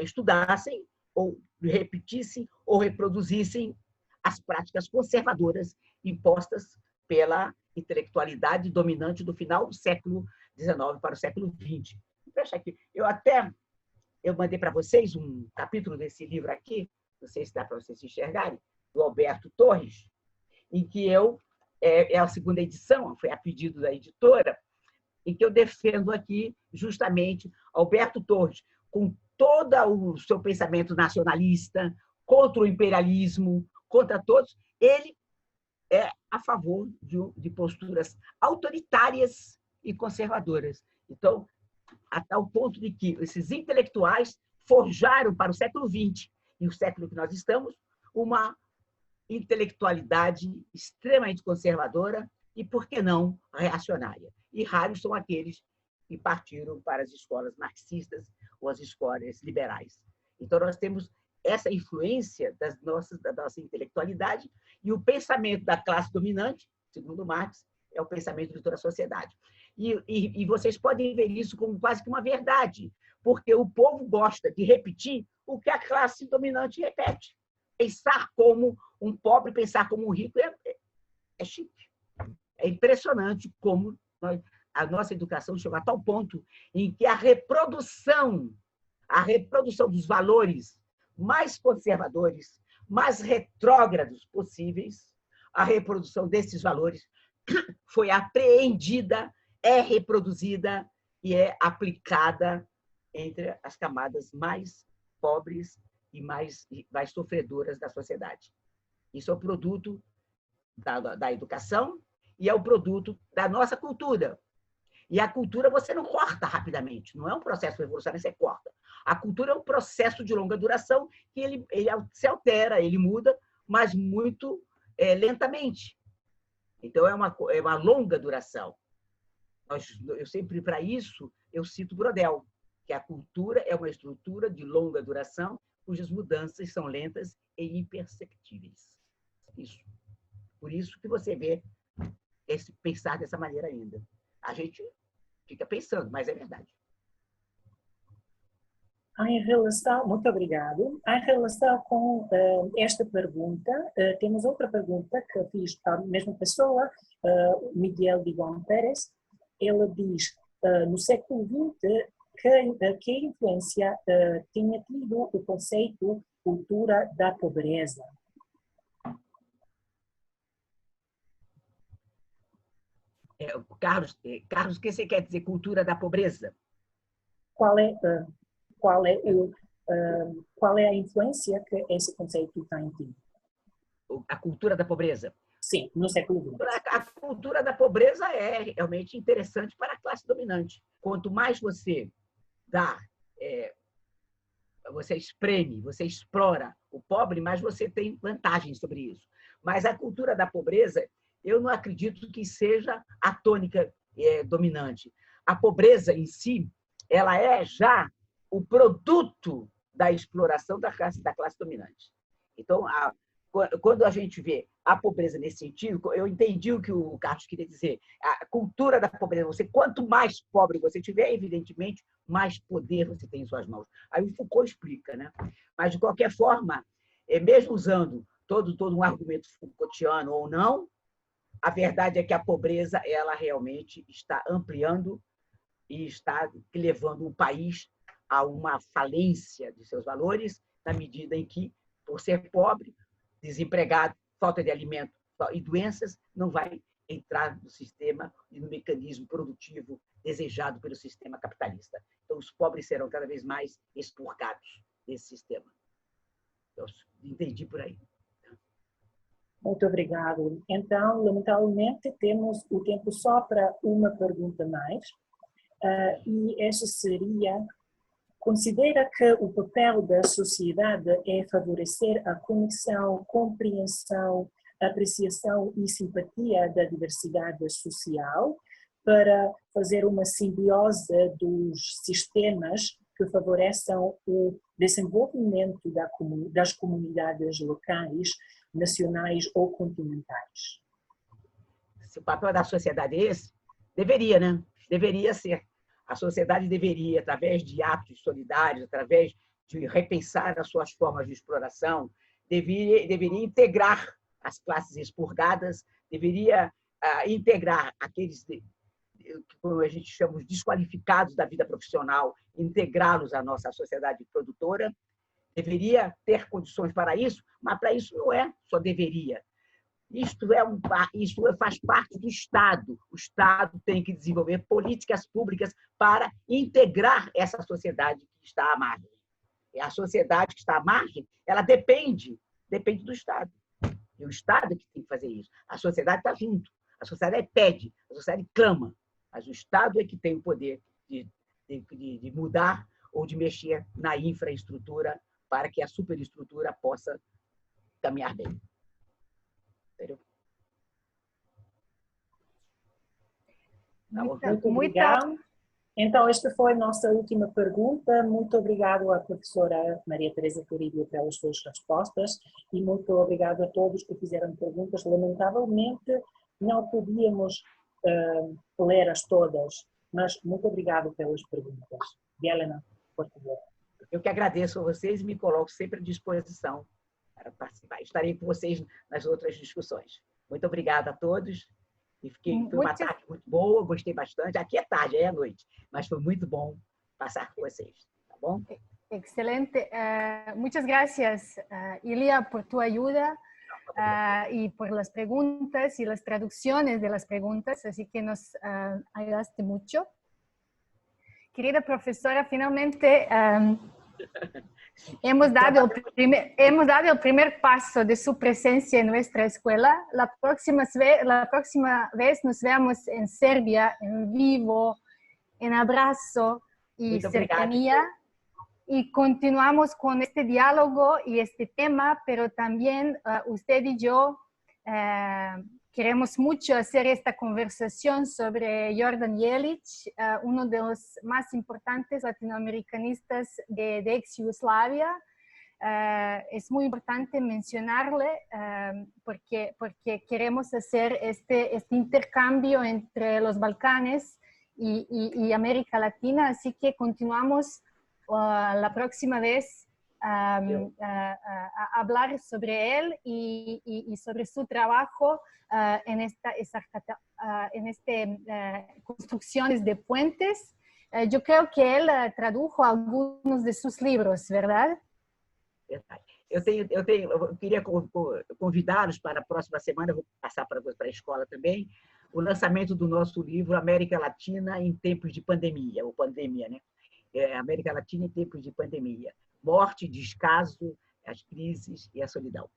[SPEAKER 2] estudassem, ou repetissem, ou reproduzissem as práticas conservadoras impostas pela intelectualidade dominante do final do século XIX para o século XX. Fecha aqui. Eu mandei para vocês um capítulo desse livro aqui, não sei se dá para vocês enxergarem, do Alberto Torres, em que é a segunda edição, foi a pedido da editora, em que eu defendo aqui justamente Alberto Torres, com todo o seu pensamento nacionalista, contra o imperialismo, contra todos, ele é a favor de posturas autoritárias e conservadoras. Então, a tal ponto de que esses intelectuais forjaram para o século XX e o século que nós estamos uma intelectualidade extremamente conservadora e, por que não, reacionária. E raros são aqueles que partiram para as escolas marxistas ou as escolas liberais. Então, nós temos essa influência da nossa intelectualidade e o pensamento da classe dominante, segundo Marx, é o pensamento de toda a sociedade. E vocês podem ver isso como quase que uma verdade, porque o povo gosta de repetir o que a classe dominante repete. Pensar como um pobre, pensar como um rico é chique. É impressionante como a nossa educação chegou a tal ponto em que a reprodução dos valores mais conservadores, mais retrógrados possíveis, a reprodução desses valores foi apreendida, é reproduzida e é aplicada entre as camadas mais pobres e mais sofredoras da sociedade. Isso é o produto da educação e é o produto da nossa cultura. E a cultura você não corta rapidamente, não é um processo revolucionário, você corta. A cultura é um processo de longa duração que ele se altera, ele muda, mas muito lentamente. Então, é uma longa duração. Eu sempre, para isso, eu cito Brodel, que a cultura é uma estrutura de longa duração cujas mudanças são lentas e imperceptíveis. Isso. Por isso que você vê pensar dessa maneira ainda. A gente fica pensando, mas é verdade.
[SPEAKER 3] Muito obrigado. Em relação com esta pergunta, temos outra pergunta que fiz à mesma pessoa, Miguel Digon Pérez. Ele diz, no século XX, que influência tinha tido o conceito cultura da pobreza?
[SPEAKER 2] Carlos, o que você quer dizer cultura da pobreza?
[SPEAKER 3] Qual é a influência que esse conceito tem tido?
[SPEAKER 2] A cultura da pobreza?
[SPEAKER 3] Sim, no século XX.
[SPEAKER 2] A cultura da pobreza é realmente interessante para a classe dominante. Quanto mais você dá, você espreme, você explora o pobre, mais você tem vantagem sobre isso. Mas a cultura da pobreza, eu não acredito que seja a tônica dominante. A pobreza em si, ela é já o produto da exploração da classe dominante. Então, quando a gente vê a pobreza nesse sentido, eu entendi o que o Carlos queria dizer. A cultura da pobreza, quanto mais pobre você tiver, evidentemente, mais poder você tem em suas mãos. Aí o Foucault explica, né? Mas, de qualquer forma, mesmo usando todo um argumento Foucaultiano ou não, a verdade é que a pobreza ela realmente está ampliando e está levando o país a uma falência de seus valores, na medida em que, por ser pobre, desempregado, falta de alimento e doenças, não vai entrar no sistema e no mecanismo produtivo desejado pelo sistema capitalista. Então, os pobres serão cada vez mais expurgados desse sistema. Eu entendi por aí.
[SPEAKER 3] Muito obrigado. Então, lamentavelmente, temos o tempo só para uma pergunta mais. E essa seria: considera que o papel da sociedade é favorecer a conexão, compreensão, apreciação e simpatia da diversidade social para fazer uma simbiose dos sistemas que favoreçam o desenvolvimento das comunidades locais, nacionais ou continentais?
[SPEAKER 2] Se o papel da sociedade é esse, deveria, né? Deveria ser. A sociedade deveria, através de atos solidários, através de repensar as suas formas de exploração, deveria integrar as classes expurgadas, deveria integrar aqueles que a gente chama de desqualificados da vida profissional, integrá-los à nossa sociedade produtora. Deveria ter condições para isso, mas para isso não é só deveria. Isso faz parte do Estado. O Estado tem que desenvolver políticas públicas para integrar essa sociedade que está à margem. E a sociedade que está à margem, ela depende do Estado. E o Estado é que tem que fazer isso. A sociedade está junto. A sociedade pede, a sociedade clama. Mas o Estado é que tem o poder de mudar ou de mexer na infraestrutura para que a superestrutura possa caminhar bem. Entendeu?
[SPEAKER 3] Muito obrigado. Então, esta foi a nossa última pergunta. Muito obrigado à professora Maria Teresa Toribio pelas suas respostas e muito obrigado a todos que fizeram perguntas. Lamentavelmente, não podíamos ler-as todas, mas muito obrigado pelas perguntas. Helena, por favor.
[SPEAKER 2] Eu que agradeço a vocês e me coloco sempre à disposição para participar. Estarei com vocês nas outras discussões. Muito obrigada a todos. E foi uma tarde muito boa, gostei bastante. Aqui é tarde, é noite, mas foi muito bom passar com vocês. Tá bom?
[SPEAKER 1] Excelente. Muchas gracias, Ilia, por tu ayuda y por las preguntas y las traducciones de las preguntas, así que nos ayudaste mucho. Querida profesora, finalmente hemos dado el primer paso de su presencia en nuestra escuela. La próxima vez nos veamos en Serbia, en vivo, en abrazo y cercanía. Y continuamos con este diálogo y este tema, pero también usted y yo queremos mucho hacer esta conversación sobre Jordan Jelic, uno de los más importantes latinoamericanistas de ex-Yugoslavia. Es muy importante mencionarle porque queremos hacer este intercambio entre los Balcanes y América Latina, así que continuamos la próxima vez a hablar sobre él y sobre su trabajo en construcciones de puentes. Yo creo que él tradujo algunos de sus libros, ¿verdad?
[SPEAKER 2] Verdade. Eu queria convidá-los para a próxima semana, eu vou passar para a escola também, o lançamento do nosso livro América Latina em Tempos de Pandemia, ou Pandemia, né? América Latina em Tempos de Pandemia. Morte, descaso, as crises e a solidão.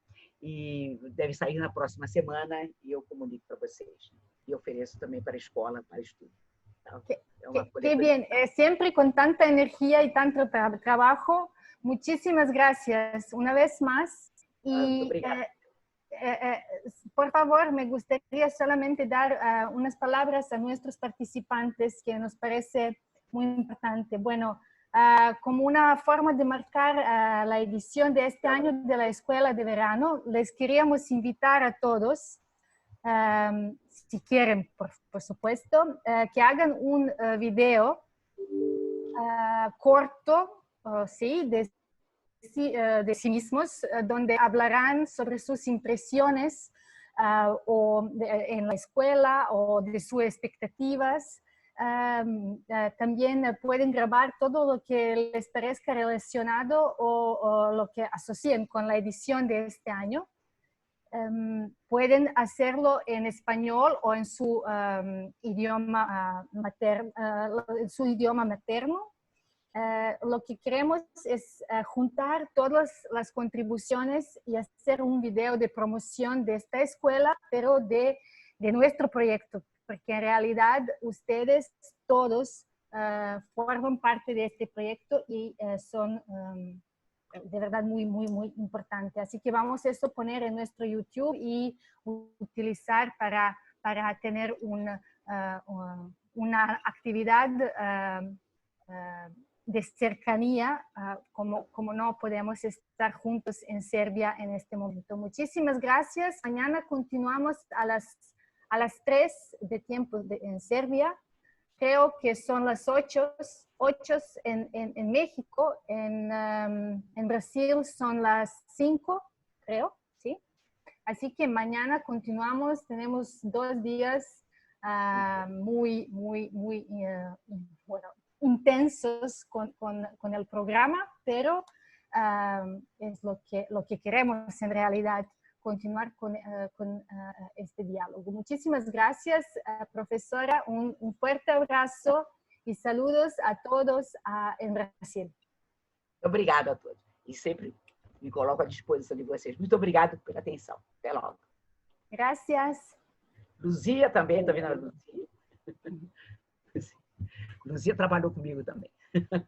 [SPEAKER 2] E deve sair na próxima semana e eu comunico para vocês. E ofereço também para a escola, para estudo. Tá?
[SPEAKER 1] Qué bien, siempre con tanta energía y tanto trabajo. Muchísimas gracias una vez más. Y por favor, me gustaría solamente dar unas palabras a nuestros participantes que nos parece muy importante. Bueno, como una forma de marcar la edición de este año de la Escuela de Verano, les queríamos invitar a todos, si quieren, por supuesto, que hagan un video corto, sí, de sí mismos, donde hablarán sobre sus impresiones en la escuela o de sus expectativas. También pueden grabar todo lo que les parezca relacionado o lo que asocien con la edición de este año. Pueden hacerlo en español o en su idioma materno. Lo que queremos es juntar todas las contribuciones y hacer un video de promoción de esta escuela, pero de nuestro proyecto, porque en realidad ustedes todos forman parte de este proyecto y son de verdad muy, muy, muy importante. Así que vamos a esto poner en nuestro YouTube y utilizar para tener una actividad de cercanía, como no podemos estar juntos en Serbia en este momento. Muchísimas gracias. Mañana continuamos a las 3 de tiempo en Serbia. Creo que son las 8 en México. En Brasil son las 5, creo, ¿sí? Así que mañana continuamos. Tenemos 2 días muy, muy, muy, bueno, intensos con el programa, pero es lo que queremos en realidad, continuar con este diálogo. Muchísimas gracias, profesora. Un fuerte abrazo e saludos a todos em Brasil.
[SPEAKER 2] Obrigada a todos. E sempre me coloco à disposição de vocês. Muito obrigado pela atenção. Até logo.
[SPEAKER 1] Gracias.
[SPEAKER 2] Luzia também, está vendo a Luzia? Luzia trabalhou comigo também.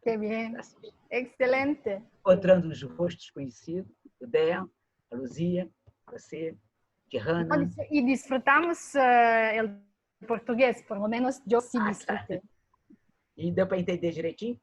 [SPEAKER 1] Que bem. Excelente.
[SPEAKER 2] Encontrando os rostos conhecidos, o Dea, a Luzia, você, Tirana.
[SPEAKER 1] E disfrutamos o português, por lo menos eu sim disfrutei.
[SPEAKER 2] E deu para entender direitinho?